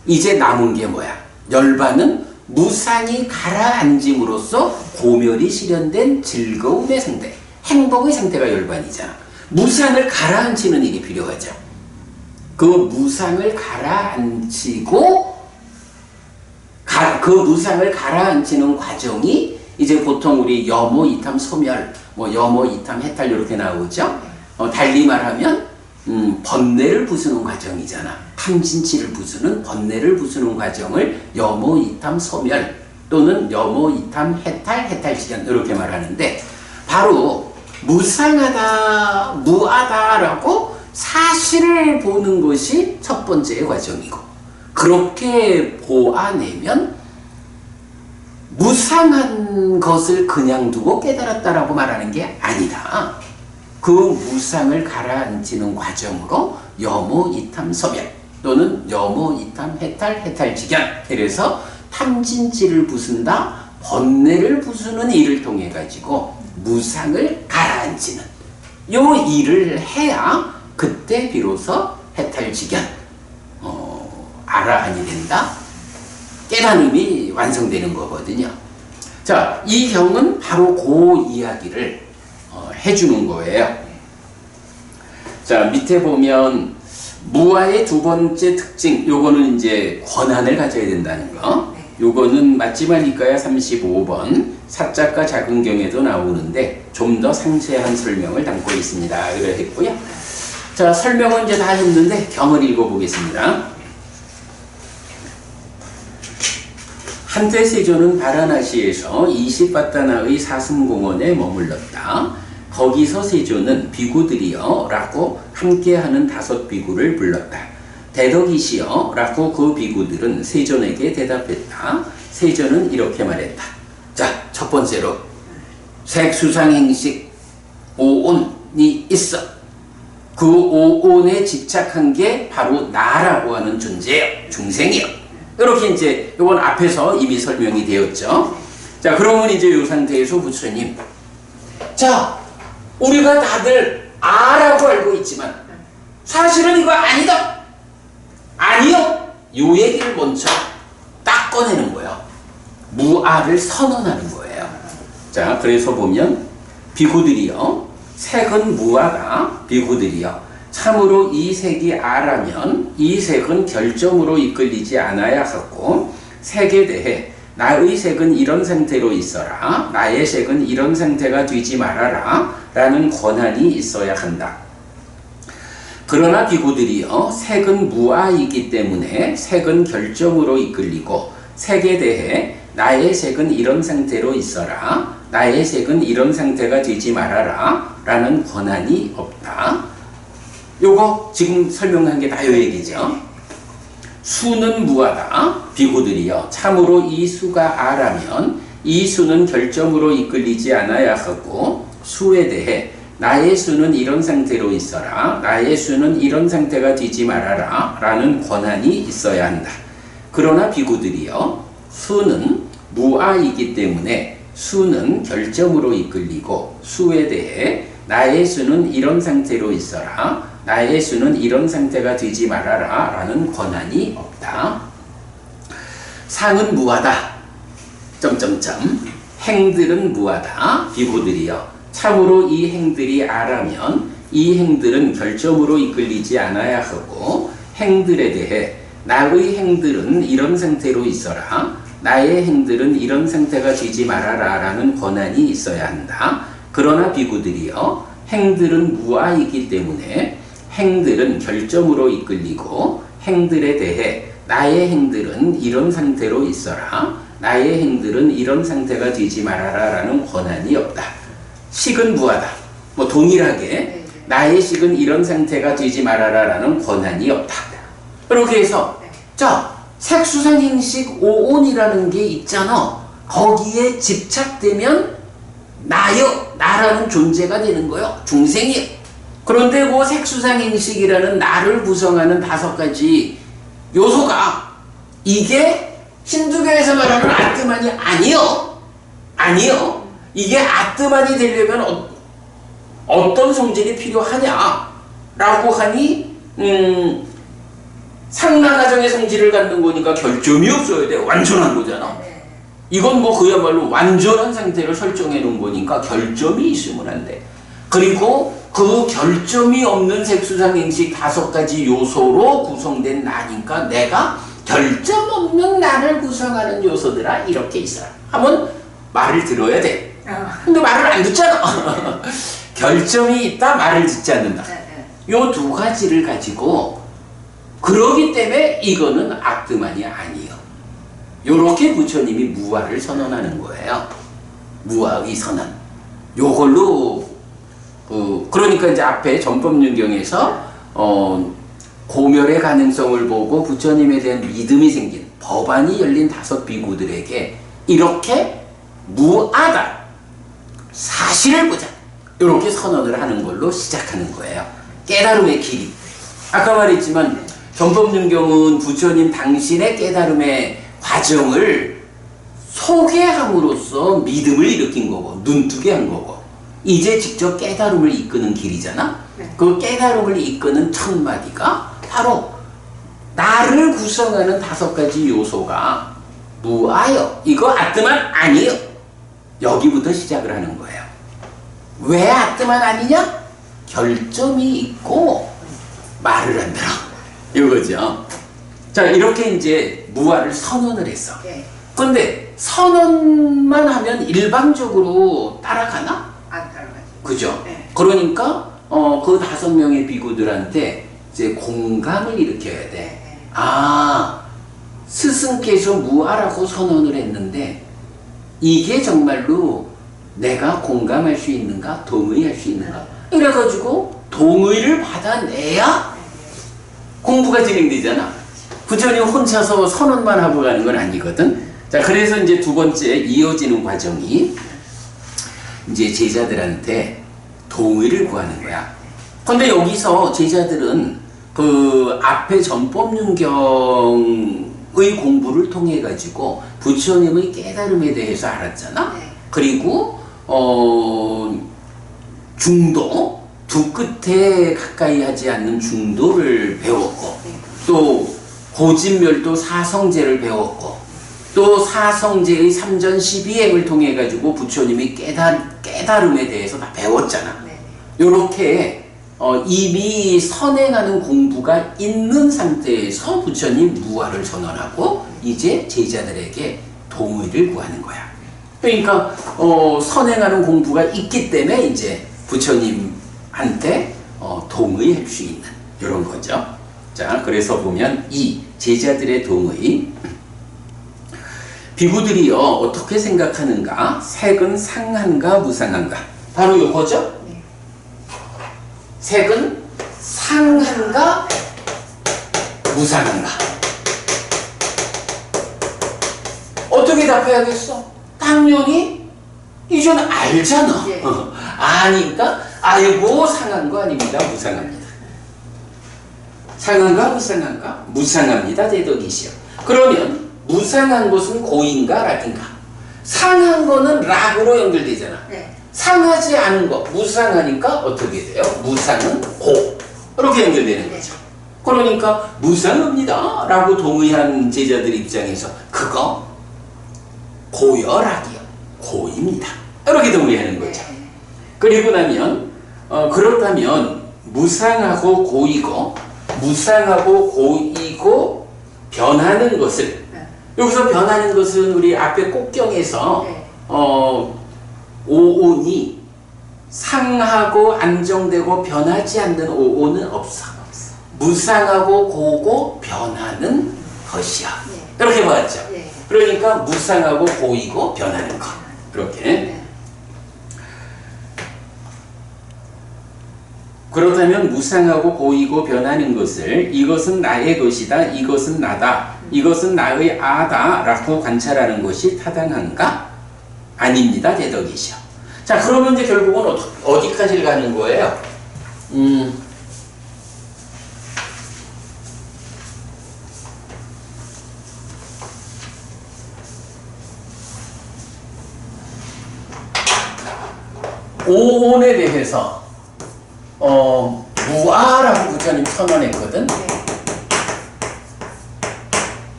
이제 남은 게 뭐야? 열반은 무상이 가라앉음으로써 고멸이 실현된 즐거움의 상태, 행복의 상태가 열반이잖아. 무상을 가라앉히는 일이 필요하죠. 그 무상을 가라앉히고 그 무상을 가라앉히는 과정이 이제 보통 우리 여모, 이탐, 소멸, 여모, 이탐, 해탈 이렇게 나오죠. 달리 말하면 번뇌를 부수는 과정이잖아. 탐진치를 부수는, 번뇌를 부수는 과정을 여모, 이탐, 소멸 또는 여모, 이탐, 해탈, 해탈지견 이렇게 말하는데, 바로 무상하다, 무아다라고 사실을 보는 것이 첫 번째의 과정이고, 그렇게 보아내면 무상한 것을 그냥 두고 깨달았다라고 말하는 게 아니라 그 무상을 가라앉히는 과정으로 여모, 이탐, 소멸 또는 여모, 이탐, 해탈, 해탈지견, 그래서 탐진치를 부순다, 번뇌를 부수는 일을 통해 가지고 무상을 가라앉히는 요 일을 해야 그때 비로소 해탈지견, 아라한이 된다, 깨달음이 완성되는 거거든요. 자, 이 경은 바로 그 이야기를 해주는 거예요. 자, 밑에 보면 무아의 두 번째 특징, 요거는 이제 권한을 가져야 된다는 거. 요거는 맞지마니까야 35번 사자가 작은 경에도 나오는데 좀 더 상세한 설명을 담고 있습니다. 이걸 했고요. 자, 설명은 이제 다 했는데 경을 읽어보겠습니다. 한때 세조는 바라나시에서 20바다나의 사슴공원에 머물렀다. 거기서 세조는 비구들이여 라고 함께하는 다섯 비구를 불렀다. 대덕이시여 라고 그 비구들은 세존에게 대답했다. 세조는 이렇게 말했다. 자, 첫 번째로 색수상행식 오온이 있어. 그 오온에 집착한 게 바로 나라고 하는 존재예요. 중생이요. 이렇게 이제 이건 앞에서 이미 설명이 되었죠. 자, 그러면 이제 이 상태에서 부처님, 자, 우리가 다들 아라고 알고 있지만 사실은 이거 아니다, 아니요, 요 얘기를 먼저 딱 꺼내는 거예요. 무아를 선언하는 거예요. 자, 그래서 보면 비구들이여 색은 무아다. 비구들이여 참으로 이 색이 아라면 이 색은 결점으로 이끌리지 않아야 하고 색에 대해 나의 색은 이런 상태로 있어라. 나의 색은 이런 상태가 되지 말아라. 라는 권한이 있어야 한다. 그러나 비구들이여 색은 무아이기 때문에 색은 결점으로 이끌리고 색에 대해 나의 색은 이런 상태로 있어라. 나의 색은 이런 상태가 되지 말아라. 라는 권한이 없다. 요거 지금 설명한 게 다 요 얘기죠. 수는 무하다. 비구들이여 참으로 이 수가 아라면 이 수는 결점으로 이끌리지 않아야 하고 수에 대해 나의 수는 이런 상태로 있어라. 나의 수는 이런 상태가 되지 말아라. 라는 권한이 있어야 한다. 그러나 비구들이여 수는 무아이기 때문에 수는 결점으로 이끌리고 수에 대해 나의 수는 이런 상태로 있어라. 나의 수는 이런 상태가 되지 말아라. 라는 권한이 없다. 상은 무하다. 행들은 무하다. 비구들이여 참으로 이 행들이 아라면 이 행들은 결점으로 이끌리지 않아야 하고 행들에 대해 나의 행들은 이런 상태로 있어라. 나의 행들은 이런 상태가 되지 말아라. 라는 권한이 있어야 한다. 그러나 비구들이여 행들은 무아이기 때문에 행들은 결점으로 이끌리고 행들에 대해 나의 행들은 이런 상태로 있어라. 나의 행들은 이런 상태가 되지 말아라. 라는 권한이 없다. 식은 무하다. 뭐 동일하게 나의 식은 이런 상태가 되지 말아라. 라는 권한이 없다. 이렇게 해서 자, 색수상행식 5온이라는 게 있잖아. 거기에 집착되면 나라는 존재가 되는 거요. 중생이요. 그런데 그 색수상행식이라는 나를 구성하는 5가지 요소가 이게 힌두교에서 말하는 아트만이 아니요. 이게 아트만이 되려면 어떤 성질이 필요하냐라고 하니 상나가정의 성질을 갖는 거니까 결점이 없어야 돼. 완전한 거잖아. 이건 뭐 그야말로 완전한 상태를 설정해 놓은 거니까 결점이 있으면 안 돼. 그리고 그 결점이 없는 색수상행식 5가지 요소로 구성된 나니까 내가 결점 없는 나를 구성하는 요소들아 이렇게 있어라 하면 말을 들어야 돼. 근데 말을 안 듣잖아. 결점이 있다 말을 듣지 않는다. 요 2가지를 가지고 그러기 때문에 이거는 악드만이 아니에요. 요렇게 부처님이 무아를 선언하는 거예요. 무아의 선언. 요걸로 그러니까 이제 앞에 전법륜경에서 고멸의 가능성을 보고 부처님에 대한 믿음이 생긴 법안이 열린 5 비구들에게 이렇게 무아다. 사실을 보자. 이렇게 선언을 하는 걸로 시작하는 거예요. 깨달음의 길이. 아까 말했지만 전법륜경은 부처님 당신의 깨달음의 과정을 소개함으로써 믿음을 일으킨 거고 눈뜨게 한 거고 이제 직접 깨달음을 이끄는 길이잖아. 그 깨달음을 이끄는 첫 마디가 바로 나를 구성하는 5가지 요소가 무아요. 이거 아트만 아니에요. 여기부터 시작을 하는 거예요. 왜 아트만 아니냐? 결점이 있고 말을 안 들어. 이거죠. 자, 이렇게 이제 무아를 선언을 했어. 근데 선언만 하면 일방적으로 따라가나? 안 따라가지. 그죠? 그러니까 그 5명의 비구들한테 이제 공감을 일으켜야 돼. 아, 스승께서 무아라고 선언을 했는데 이게 정말로 내가 공감할 수 있는가? 동의할 수 있는가? 이래가지고 동의를 받아내야 공부가 진행되잖아. 부처님 혼자서 선언만 하고 가는 건 아니거든. 자, 그래서 이제 2번째 이어지는 과정이 이제 제자들한테 동의를 구하는 거야. 근데 여기서 제자들은 그 앞에 전법륜경의 공부를 통해 가지고 부처님의 깨달음에 대해서 알았잖아. 그리고 중도, 두 끝에 가까이 하지 않는 중도를 배웠고 또 고진멸도 사성제를 배웠고 또 사성제의 3전 12행을 통해 가지고 부처님이 깨달음에 대해서 다 배웠잖아. 네. 요렇게 이미 선행하는 공부가 있는 상태에서 부처님 무아를 전언하고 이제 제자들에게 동의를 구하는 거야. 그러니까 선행하는 공부가 있기 때문에 이제 부처님한테 동의할 수 있는 이런 거죠. 자, 그래서 보면 이 제자들의 동의, 비구들이요 어떻게 생각하는가? 색은 상한가 무상한가? 바로 이거죠. 색은 상한가 무상한가? 어떻게 답해야겠어? 당연히 이젠 알잖아. 예. 아니까 아이고 상한 거 아닙니다. 무상합니다. 상한가 무상한가? 무상합니다. 대덕이시여. 그러면 무상한 것은 고인가 락인가? 상한 거는 락으로 연결되잖아. 네. 상하지 않은 거 무상하니까 어떻게 돼요? 무상은 고 이렇게 연결되는 거죠. 그러니까 무상합니다 라고 동의한 제자들 입장에서 그거 고여락이요 고입니다 이렇게 동의하는 거죠. 그리고 나면 그렇다면 무상하고 고이고 무상하고 고이고 변하는 것을 여기서 변하는 것은 우리 앞에 꼭경에서 오온이 상하고 안정되고 변하지 않는 오온은 없어. 무상하고 고고 변하는 것이야. 이렇게 봤죠. 그러니까 무상하고 고이고 변하는 것. 그렇게. 그렇다면 무상하고 고이고 변하는 것을 이것은 나의 것이다. 이것은 나다. 이것은 나의 아다. 라고 관찰하는 것이 타당한가? 아닙니다. 대덕이시여. 자, 그러면 이제 결국은 어디까지 가는 거예요? 오온에 대해서 무아라고 부처님 선언했거든.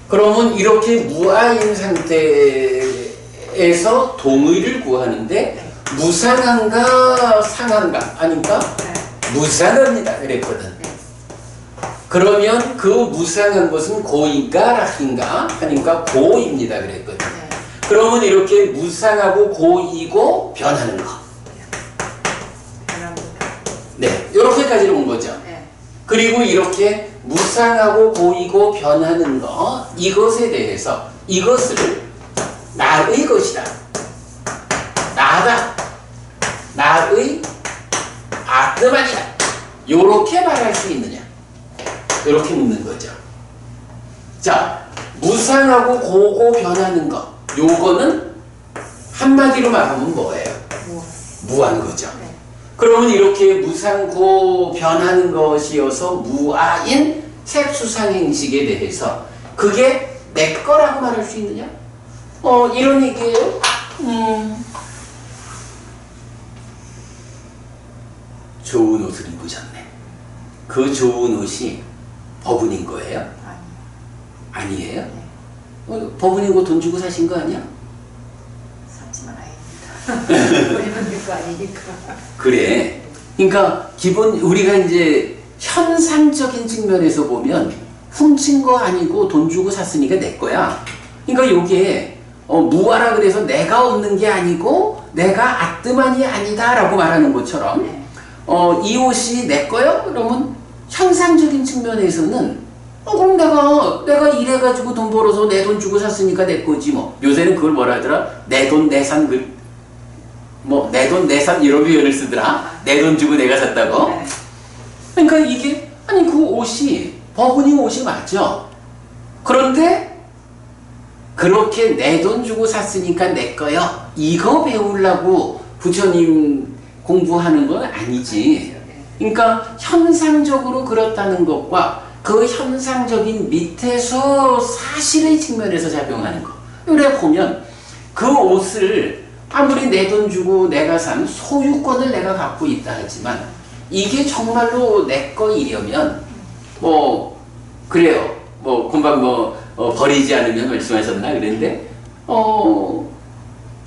그러면 이렇게 무아인 상태에서 동의를 구하는데 무상한가 상한가 아닌가? 무상합니다 그랬거든. 그러면 그 무상한 것은 고인가 락인가 하니까 고입니다 그랬거든. 그러면 이렇게 무상하고 고이고 변하는 거. 네, 이렇게까지 온 거죠. 그리고 이렇게 무상하고 고이고 변하는 거, 이것에 대해서 이것을 나의 것이다. 나다. 나의 아트만이다. 요렇게 말할 수 있느냐? 요렇게 묻는 거죠. 자, 무상하고 고고 변하는 거. 요거는 한마디로 말하면 뭐예요? 무한 거죠. 그러면 이렇게 무상고 변하는 것이어서 무아인 색수상행식에 대해서 그게 내 거라고 말할 수 있느냐? 이런 얘기예요. 좋은 옷을 입으셨네. 그 좋은 옷이 법은인 거예요? 아니에요? 법은인 거 돈 주고 사신 거 아니야? 샀지만 아닙니다. 입은 거 아니니까. 그래. 그러니까 기본 우리가 이제 현상적인 측면에서 보면 훔친 거 아니고 돈 주고 샀으니까 내 거야. 그러니까 요게 무아라 그래서 내가 얻는 게 아니고 내가 아뜨만이 아니다라고 말하는 것처럼 이 옷이 내 거요? 그러면 현상적인 측면에서는 그럼 내가 일해가지고 돈 벌어서 내 돈 주고 샀으니까 내 거지 뭐. 요새는 그걸 뭐라 하더라? 내 돈 내산 내 돈 내산 이런 표현을 쓰더라. 내 돈 주고 내가 샀다고. 그러니까 이게 아니 그 옷이 버브닝 옷이 맞죠. 그런데 그렇게 내 돈 주고 샀으니까 내 거요. 이거 배우려고 부처님 공부하는 건 아니지. 그러니까 현상적으로 그렇다는 것과 그 현상적인 밑에서 사실의 측면에서 작용하는 거. 그래 보면 그 옷을 아무리 내 돈 주고 내가 산 소유권을 내가 갖고 있다 하지만 이게 정말로 내 거이려면 그래요. 금방 버리지 않으면 말씀하셨나 그랬는데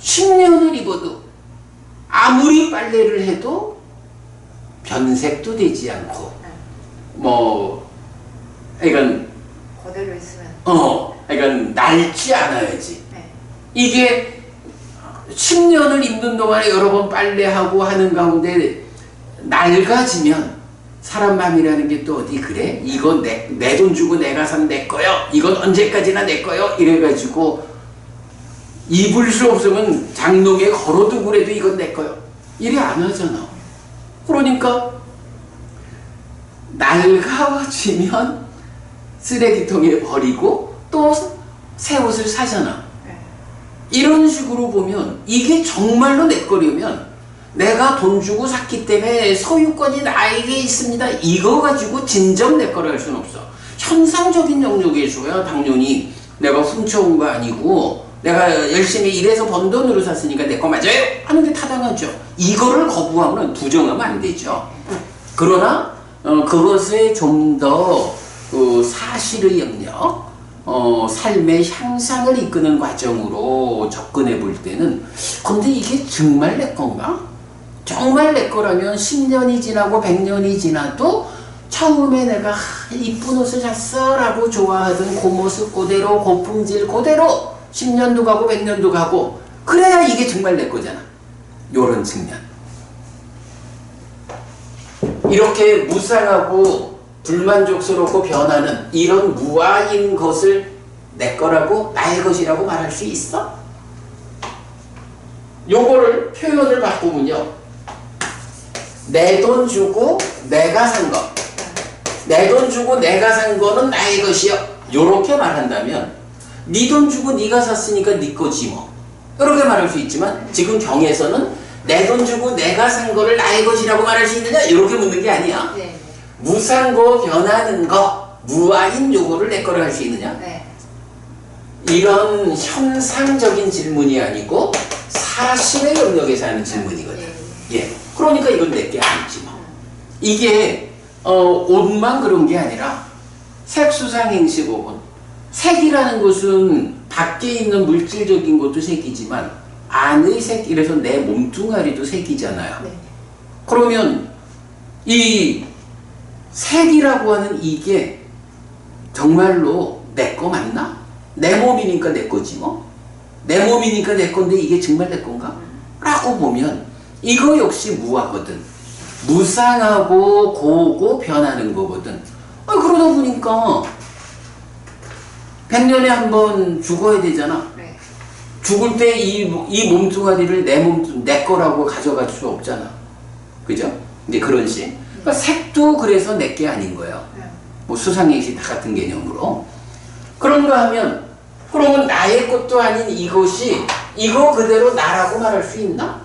10년을 입어도 아무리 빨래를 해도 변색도 되지 않고 그러니까 그대로 있으면 그러니까 낡지 않아야지. 네. 이게 10년을 입는 동안에 여러 번 빨래하고 하는 가운데 낡아지면 사람 마음이라는 게 또 어디 그래? 이건 내 돈 주고 내가 산 내 거요. 이건 언제까지나 내 거요. 이래가지고 입을 수 없으면 장롱에 걸어두고 그래도 이건 내 거요. 이래 안 하잖아. 그러니까 낡아지면 쓰레기통에 버리고 또 새 옷을 사잖아. 이런 식으로 보면 이게 정말로 내 거려면 내가 돈 주고 샀기 때문에 소유권이 나에게 있습니다. 이거 가지고 진정 내 거라 할 수는 없어. 현상적인 영역에서야 당연히 내가 훔쳐온 거 아니고 내가 열심히 일해서 번 돈으로 샀으니까 내 거 맞아요? 하는 게 타당하죠. 이거를 거부하면 부정하면 안 되죠. 그러나 그것에 좀 더 사실의 영역, 삶의 향상을 이끄는 과정으로 접근해 볼 때는 근데 이게 정말 내 건가? 정말 내 거라면 10년이 지나고 100년이 지나도 처음에 내가 이쁜 옷을 샀어 라고 좋아하던 그 모습 그대로 그 품질 그대로 10년도 가고 100년도 가고 그래야 이게 정말 내 거잖아. 요런 측면. 이렇게 무상하고 불만족스럽고 변하는 이런 무아인 것을 내 거라고 나의 것이라고 말할 수 있어? 요거를 표현을 바꾸면요. 내 돈 주고 내가 산 거. 내 돈 주고 내가 산 거는 나의 것이요. 요렇게 말한다면 네 돈 주고 네가 샀으니까 네 거지 뭐. 이렇게 말할 수 있지만 지금 경에서는 내 돈 주고 내가 산 거를 나의 것이라고 말할 수 있느냐? 이렇게 묻는 게 아니야. 네. 무상고 변하는 거, 무아인 요거를 내 거로 할 수 있느냐? 네. 이런 현상적인 질문이 아니고 사실의 영역에서 하는 질문이거든. 예. 그러니까 이건 내 게 아니지 뭐. 이게 옷만 그런 게 아니라 색수상행식어군. 색이라는 것은 밖에 있는 물질적인 것도 색이지만 안의 색, 이래서 내 몸뚱아리도 색이잖아요. 네. 그러면 이 색이라고 하는 이게 정말로 내 거 맞나? 내 몸이니까 내 거지 뭐. 내 몸이니까 내 건데 이게 정말 내 건가? 라고 보면 이거 역시 무하거든. 무상하고 고고 변하는 거거든. 그러다 보니까 100년에 한 번 죽어야 되잖아. 네. 죽을 때 이 몸뚱아리를 내 거라고 가져갈 수 없잖아. 그죠? 이제 그런 식. 그러니까 색도 그래서 내 게 아닌 거예요. 뭐 수상행시 다 같은 개념으로. 그런가 하면, 그러면 나의 것도 아닌 이것이 이거 그대로 나라고 말할 수 있나?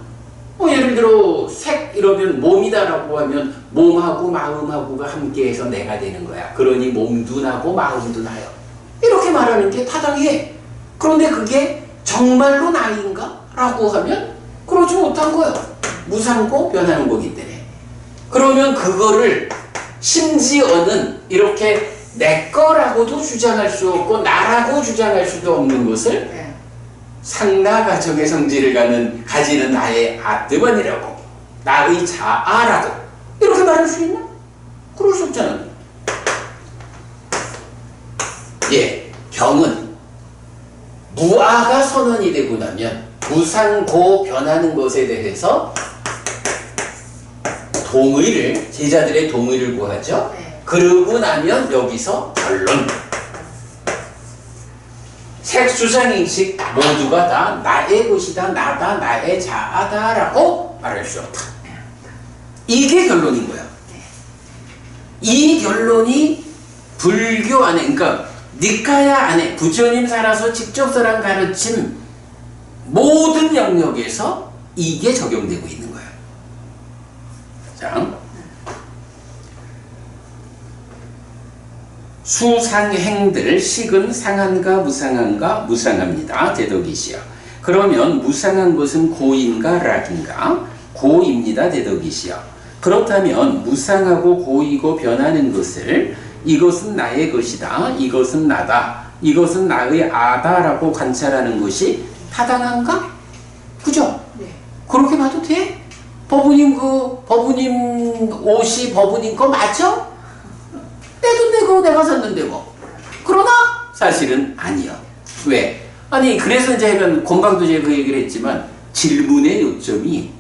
예를 들어 색 이러면 몸이다라고 하면 몸하고 마음하고가 함께해서 내가 되는 거야. 그러니 몸도 나고 마음도 나요. 이렇게 말하는 게 타당해. 그런데 그게 정말로 나인가? 라고 하면 그러지 못한 거예요. 무상고 변하는 거기 때문에. 그러면 그거를 심지어는 이렇게 내 거라고도 주장할 수 없고 나라고 주장할 수도 없는 것을 네. 상나가정의 성질을 가지는 나의 아뜨번이라고, 나의 자아라고 이렇게 말할 수 있나? 그럴 수 없잖아. 예, 경은 무아가 선언이 되고 나면 무상고 변하는 것에 대해서 동의를, 제자들의 동의를 구하죠. 네. 그러고 나면 여기서 결론. 색수상행식 모두가 다 나의 것이다, 나다, 나의 자아다 라고 말할 수 없다. 이게 결론인 거야. 이 결론이 불교 안에, 그러니까 니카야 안에 부처님 살아서 직접 설한 가르침 모든 영역에서 이게 적용되고 있는 거야. 자, 수상행들 식은 상한가 무상한가? 무상합니다. 대덕이시여. 그러면 무상한 것은 고인가 락인가? 고입니다. 대덕이시여. 그렇다면 무상하고 고이고 변하는 것을 이것은 나의 것이다. 이것은 나다. 이것은 나의 아다라고 관찰하는 것이 타당한가? 그죠? 네. 그렇게 봐도 돼? 법우님 옷이 법우님 거 맞죠? 내 돈 내고 내가 샀는데 뭐. 그러나 사실은 아니야. 왜? 아니 그래서 이제 건방도 제가 그 얘기를 했지만 질문의 요점이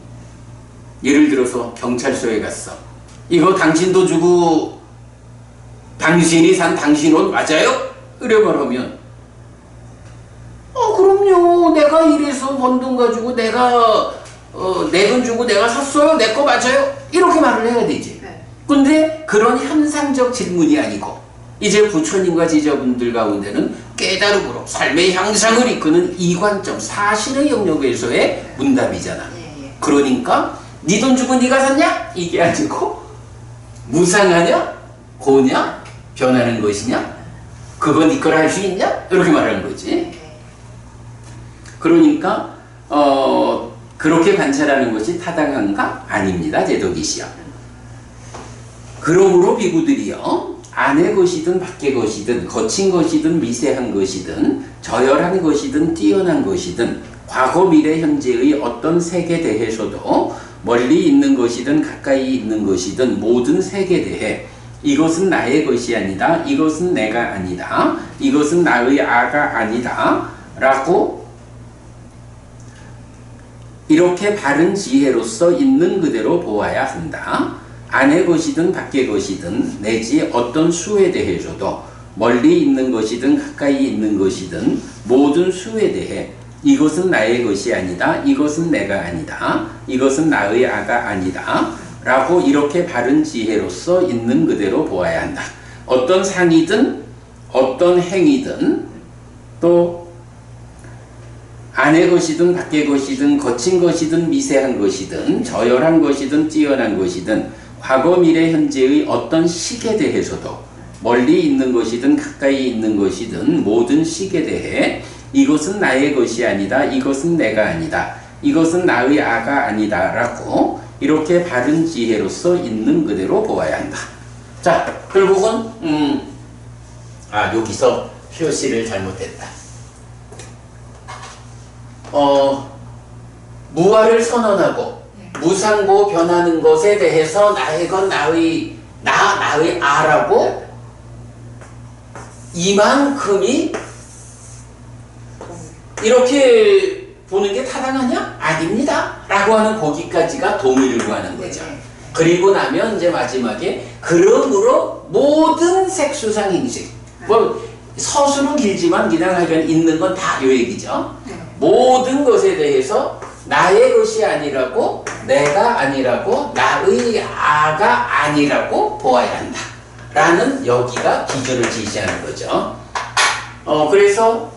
예를 들어서 경찰서에 갔어. 이거 당신도 주고 당신이 산 당신 옷 맞아요? 이래 말하면 그럼요. 내가 일해서 번 돈 가지고 내가 내 돈 주고 내가 샀어요. 내 거 맞아요? 이렇게 말을 해야 되지. 네. 근데 그런 현상적 질문이 아니고 이제 부처님과 지자분들 가운데는 깨달음으로 삶의 향상을 이끄는 이관점 사실의 영역에서의 문답이잖아. 예, 예. 그러니까 네 돈 주고 네가 샀냐? 이게 아니고 무상하냐? 고냐? 변하는 것이냐? 그거 네 거라 할 수 있냐? 이렇게 말하는 거지. 네. 그러니까 그렇게 관찰하는 것이 타당한가? 아닙니다. 제도기시여. 그러므로 비구들이여 안의 것이든 밖의 것이든 거친 것이든 미세한 것이든 저열한 것이든 뛰어난 것이든 과거 미래 현재의 어떤 색에 대해서도 멀리 있는 것이든 가까이 있는 것이든 모든 색에 대해 이것은 나의 것이 아니다. 이것은 내가 아니다. 이것은 나의 아가 아니다. 라고 이렇게 바른 지혜로서 있는 그대로 보아야 한다. 안의 것이든 밖의 것이든 내지 어떤 수에 대해서도 멀리 있는 것이든 가까이 있는 것이든 모든 수에 대해 이것은 나의 것이 아니다. 이것은 내가 아니다. 이것은 나의 아가 아니다. 라고 이렇게 바른 지혜로서 있는 그대로 보아야 한다. 어떤 상이든 어떤 행위든 또 안의 것이든 밖의 것이든 거친 것이든 미세한 것이든 저열한 것이든 뛰어난 것이든 과거 미래 현재의 어떤 식에 대해서도 멀리 있는 것이든 가까이 있는 것이든 모든 식에 대해 이것은 나의 것이 아니다. 이것은 내가 아니다. 이것은 나의 아가 아니다. 라고 이렇게 바른 지혜로서 있는 그대로 보아야 한다. 자, 결국은 여기서 표시를 잘못했다. 무아를 선언하고 무상고 변하는 것에 대해서 나의 건 나의 아라고 이만큼이 이렇게 보는 게 타당하냐? 아닙니다. 라고 하는 거기까지가 동의를 구하는 거죠. 그리고 나면 이제 마지막에 그러므로 모든 색수상 행식 뭐 서술은 길지만 그냥 하여간 있는 건 다 요 얘기죠. 모든 것에 대해서 나의 것이 아니라고 내가 아니라고 나의 아가 아니라고 보아야 한다 라는 여기가 기준을 제시하는 거죠. 그래서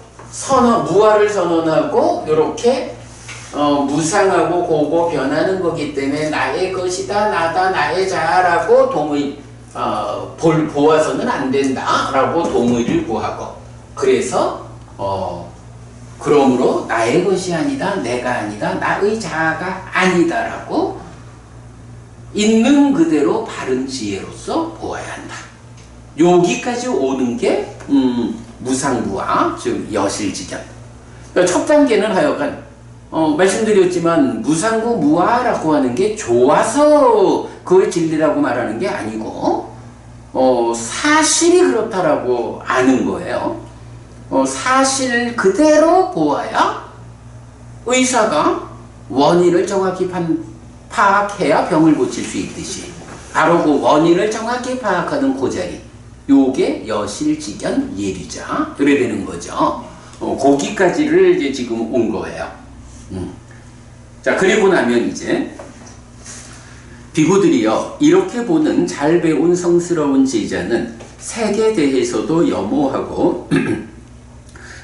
무아를 선언하고 이렇게 무상하고 고고 변하는 거기 때문에 나의 것이다 나다 나의 자라고 동의 보아서는 안 된다 라고 동의를 구하고 그래서 그러므로 나의 것이 아니다 내가 아니다 나의 자아가 아니다 라고 있는 그대로 바른 지혜로서 보아야 한다. 여기까지 오는 게 무상무아 즉 여실지견. 그러니까 첫 단계는 하여간 말씀드렸지만 무상고 무아라고 하는 게 좋아서 그걸 진리라고 말하는 게 아니고 사실이 그렇다라고 아는 거예요. 사실 그대로 보아야 의사가 원인을 정확히 파악해야 병을 고칠 수 있듯이 바로 그 원인을 정확히 파악하는 그 자리 요게 여실지견 예리자 그래 되는 거죠. 거기까지를 이제 지금 온 거예요. 자 그리고 나면 이제 비구들이여 이렇게 보는 잘 배운 성스러운 제자는 색에 대해서도 염오하고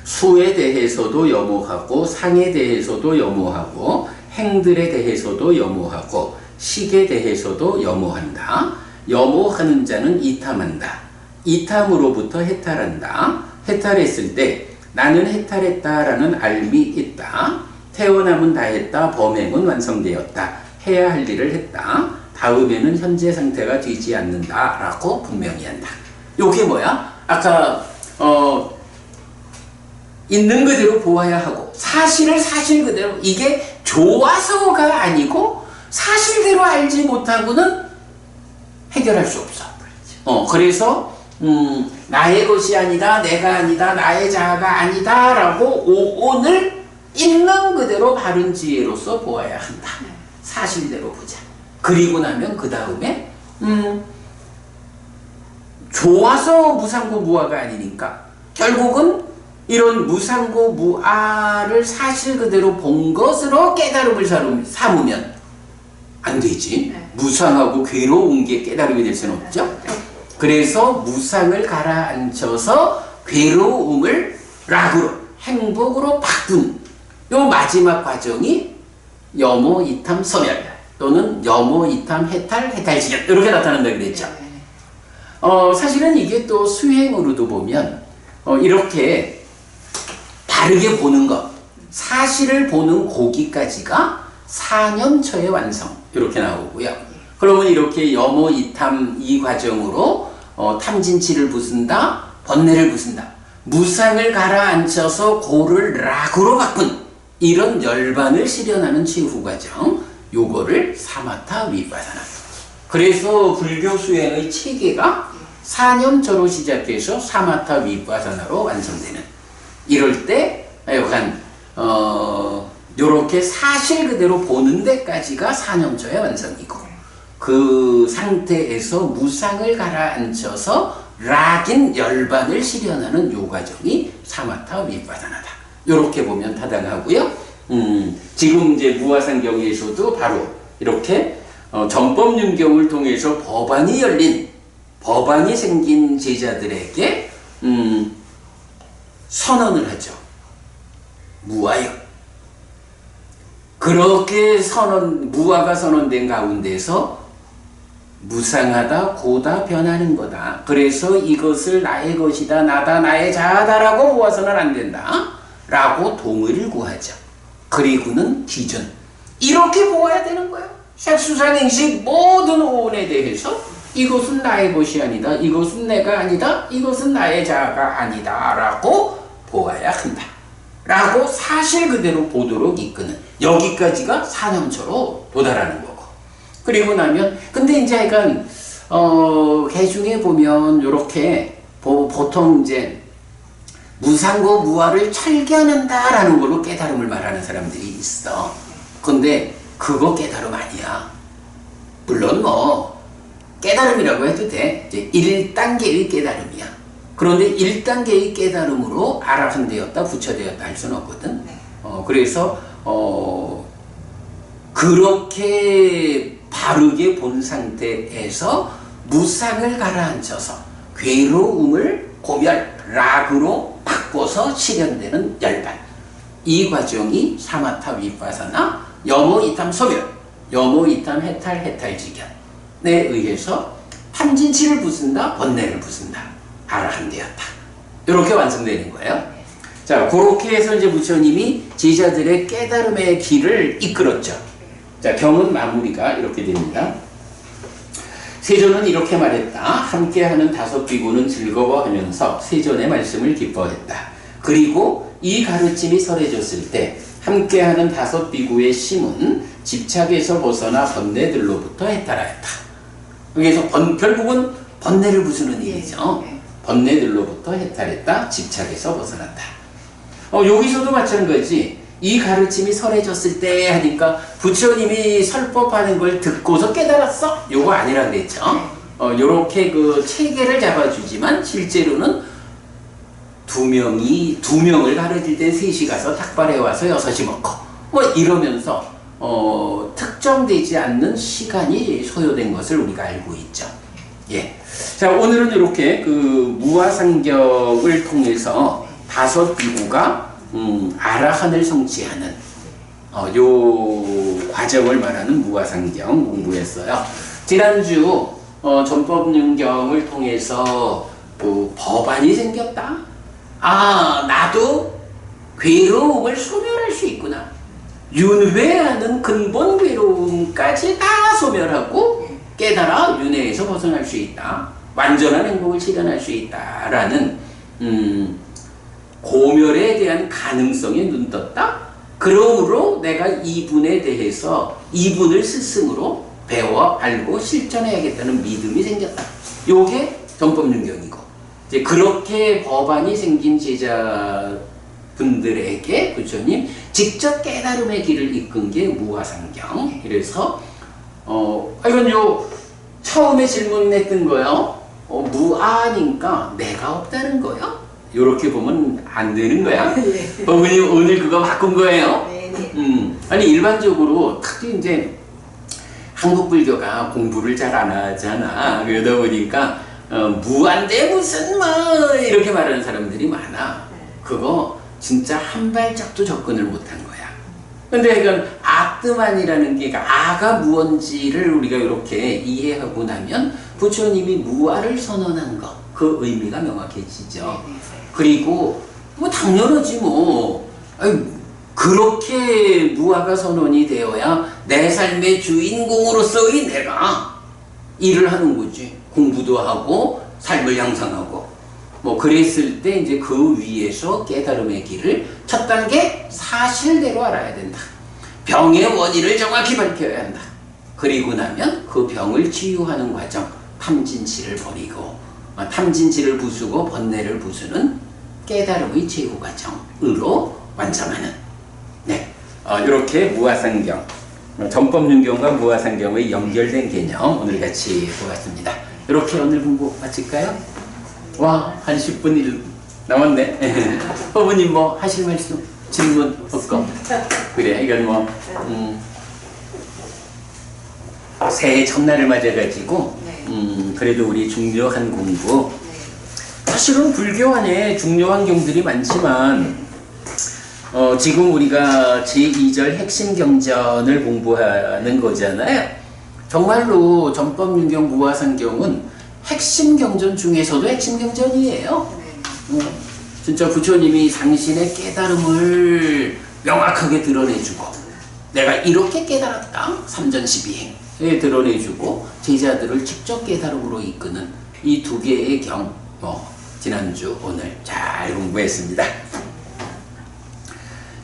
수에 대해서도 염오하고 상에 대해서도 염오하고 행들에 대해서도 염오하고 식에 대해서도 염오한다. 염오하는 자는 이탐한다. 이탐으로부터 해탈한다. 해탈했을 때 나는 해탈했다라는 알미 있다. 태어남은 다했다. 범행은 완성되었다. 해야 할 일을 했다. 다음에는 현재 상태가 되지 않는다 라고 분명히 한다. 요게 뭐야? 아까 있는 그대로 보아야 하고 사실을 사실 그대로, 이게 좋아서가 아니고 사실대로 알지 못하고는 해결할 수 없어. 그래서 나의 것이 아니다, 내가 아니다, 나의 자아가 아니다 라고 오온을 있는 그대로 바른 지혜로서 보아야 한다. 사실대로 보자. 그리고 나면 그 다음에 좋아서 무상고 무아가 아니니까 결국은 이런 무상고 무아를 사실 그대로 본 것으로 깨달음을 삼으면 안 되지. 무상하고 괴로운 게 깨달음이 될 수는 없죠. 그래서 무상을 가라앉혀서 괴로움을 락으로, 행복으로 바꾼 요 마지막 과정이 염오 이탐 소멸 또는 염오 이탐 해탈 해탈지견 이렇게 나타난다 그랬죠. 사실은 이게 또 수행으로도 보면 이렇게 바르게 보는 것, 사실을 보는 고기까지가 4년처의 완성 이렇게 나오고요. 그러면 이렇게 염오 이탐 이 과정으로 탐진치를 부순다, 번뇌를 부순다, 무상을 가라앉혀서 고를 락으로 바꾼 이런 열반을 실현하는 최후 과정, 요거를 사마타 위파사나. 그래서 불교 수행의 체계가 4년처로 시작해서 사마타 위파사나로 완성되는, 이럴 때 약간 요렇게 사실 그대로 보는 데까지가 4년초의 완성이고, 그 상태에서 무상을 가라앉혀서 락인 열반을 실현하는 요 과정이 사마타 위파사나다. 요렇게 보면 타당하고요. 지금 이제 무아상경에서도 바로 이렇게 전법륜경을 통해서 법안이 생긴 제자들에게 선언을 하죠. 무아여. 그렇게 무아가 선언된 가운데서 무상하다, 고다, 변하는 거다. 그래서 이것을 나의 것이다, 나다, 나의 자아다라고 보아서는 안 된다. 라고 동의를 구하죠. 그리고는 기준. 이렇게 보아야 되는 거예요. 색수산행식 모든 오온에 대해서 이것은 나의 것이 아니다, 이것은 내가 아니다, 이것은 나의 자아가 아니다 라고 보아야 한다 라고 사실 그대로 보도록 이끄는, 여기까지가 사념처로 도달하는 거고. 그리고 나면 근데 이제 약간 개중에 보면 요렇게 보통 이제 무상고 무아를 철견한다라는 걸로 깨달음을 말하는 사람들이 있어. 근데 그거 깨달음 아니야. 물론 뭐 깨달음이라고 해도 돼. 이제 1단계의 깨달음이야. 그런데 1단계의 깨달음으로 아라한되었다, 부처되었다 할 수는 없거든. 그래서 그렇게 바르게 본 상태에서 무상을 가라앉혀서 괴로움을 고멸, 락으로 바꿔서 실현되는 열반. 이 과정이 사마타 위파사나, 염오 이탐 소멸, 염오 이탐 해탈 해탈지견에 의해서 탐진치를 부순다, 번뇌를 부순다, 아라한되었다. 이렇게 완성되는 거예요. 자, 그렇게 해서 이제 부처님이 제자들의 깨달음의 길을 이끌었죠. 자, 경은 마무리가 이렇게 됩니다. 세존은 이렇게 말했다. 함께하는 5 비구는 즐거워하면서 세존의 말씀을 기뻐했다. 그리고 이 가르침이 설해졌을 때 함께하는 5 비구의 심은 집착에서 벗어나 번뇌들로부터 해탈하였다. 그래서 결국은 번뇌를 부수는 일이죠. 번뇌들로부터 해탈했다. 집착에서 벗어났다. 여기서도 마찬가지. 이 가르침이 설해졌을 때 하니까 부처님이 설법하는 걸 듣고서 깨달았어? 요거 아니라 그랬죠. 요렇게 그 체계를 잡아주지만 실제로는 두 명을 가르칠 때 3이 가서 탁발해 와서 6이 먹고 뭐 이러면서 특정되지 않는 시간이 소요된 것을 우리가 알고 있죠. 예. 자, 오늘은 이렇게 그 무아상경을 통해서 5 비구가 아라한을 성취하는 요 과정을 말하는 무아상경 공부했어요. 지난주 전법륜경을 통해서 법안이 생겼다. 아, 나도 괴로움을 소멸할 수 있구나. 윤회하는 근본 괴로움까지 다 소멸하고 깨달아 윤회에서 벗어날 수 있다. 완전한 행복을 실현할 수 있다라는 고멸에 대한 가능성에 눈 떴다. 그러므로 내가 이분에 대해서 이분을 스승으로 배워 알고 실천해야겠다는 믿음이 생겼다. 요게 전법륜경이고, 이제 그렇게 법안이 생긴 제자분들에게 부처님 직접 깨달음의 길을 이끈 게 무아상경. 그래서 이건 요 처음에 질문했던 거요. 무아니까 내가 없다는 거요. 요렇게 보면 안 되는 거야. 어머니 오늘 그거 바꾼 거예요. 아니 일반적으로 특히 이제 한국 불교가 공부를 잘 안 하잖아. 그러다 보니까 무한대 무슨 뭐 이렇게 말하는 사람들이 많아. 그거 진짜 한 발짝도 접근을 못한 거야. 근데 이건 아뜨만이라는 게, 아가 무언지를 우리가 이렇게 이해하고 나면 부처님이 무아를 선언한 거, 그 의미가 명확해지죠. 그리고 뭐 당연하지 뭐. 아니, 그렇게 무아가 선언이 되어야 내 삶의 주인공으로서의 내가 일을 하는 거지. 공부도 하고 삶을 향상하고. 뭐 그랬을 때 이제 그 위에서 깨달음의 길을 첫 단계 사실대로 알아야 된다. 병의 원인을 정확히 밝혀야 한다. 그리고 나면 그 병을 치유하는 과정, 탐진치를 버리고 탐진치를 부수고 번뇌를 부수는 깨달음의 최후 과정으로 완성하는, 네, 이렇게 무아상경, 전법륜경과 무아상경의 연결된 개념 오늘 같이 보았습니다. 이렇게 오늘 공부 마칠까요? 와, 한 10분 일 남았네. 어머님 뭐 하실 말씀, 질문 없고? 그래, 이건 뭐 새해 첫날을 맞아가지고 그래도 우리 중요한 공부, 사실은 불교 안에 중요한 경들이 많지만 지금 우리가 제2절 핵심 경전을 공부하는 거잖아요. 정말로 전법륜경 무아상경은 핵심 경전 중에서도 핵심 경전이에요. 진짜 부처님이 당신의 깨달음을 명확하게 드러내주고, 내가 이렇게 깨달았다, 삼전십이행에 드러내주고 제자들을 직접 깨달음으로 이끄는 이 두 개의 경, 지난주 오늘 잘 공부했습니다.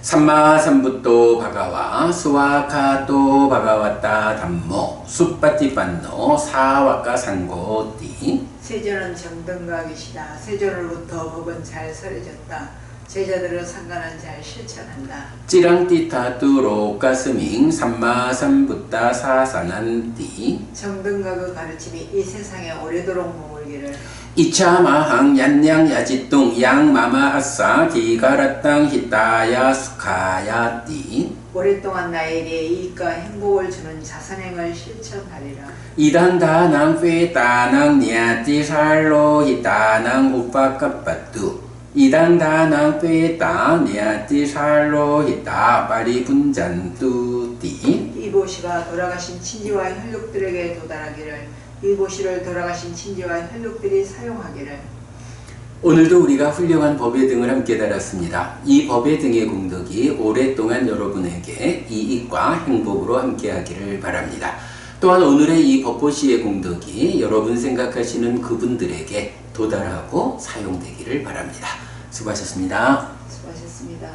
삼마삼부토 바가와 수와카토 바가와타 담모 수빠티반노 사와카 상고띠. 세조는 정등각이시다. 세조로부터 법은 잘 설해졌다. 제자들은 상관은 잘 실천한다. 찌랑띠타뚜로 가스밍 삼마삼부타 사산한띠. 정등각의 가르침이 이 세상에 오래도록 머물기를. 이차마항 얀냥 야지뚱 양마마 아싸 기가라땅 히타야 수카야띠. 오랫동안 나에게 이익과 행복을 주는 자선행을 실천하리라. 이단다낭 페다낭 니아띠 살로 히타낭 우파카빠뚜. 이단다낭 페다 니아띠 살로 히타 파리분잔뚜띠. 이보시가 돌아가신 친지와 혈육들에게 도달하기를. 이보시를 돌아가신 친지와 혈육들이 사용하기를. 오늘도 우리가 훌륭한 법의 등을 함께 달았습니다. 이 법의 등의 공덕이 오랫동안 여러분에게 이익과 행복으로 함께하기를 바랍니다. 또한 오늘의 이 법보시의 공덕이 여러분 생각하시는 그분들에게 도달하고 사용되기를 바랍니다. 수고하셨습니다. 수고하셨습니다.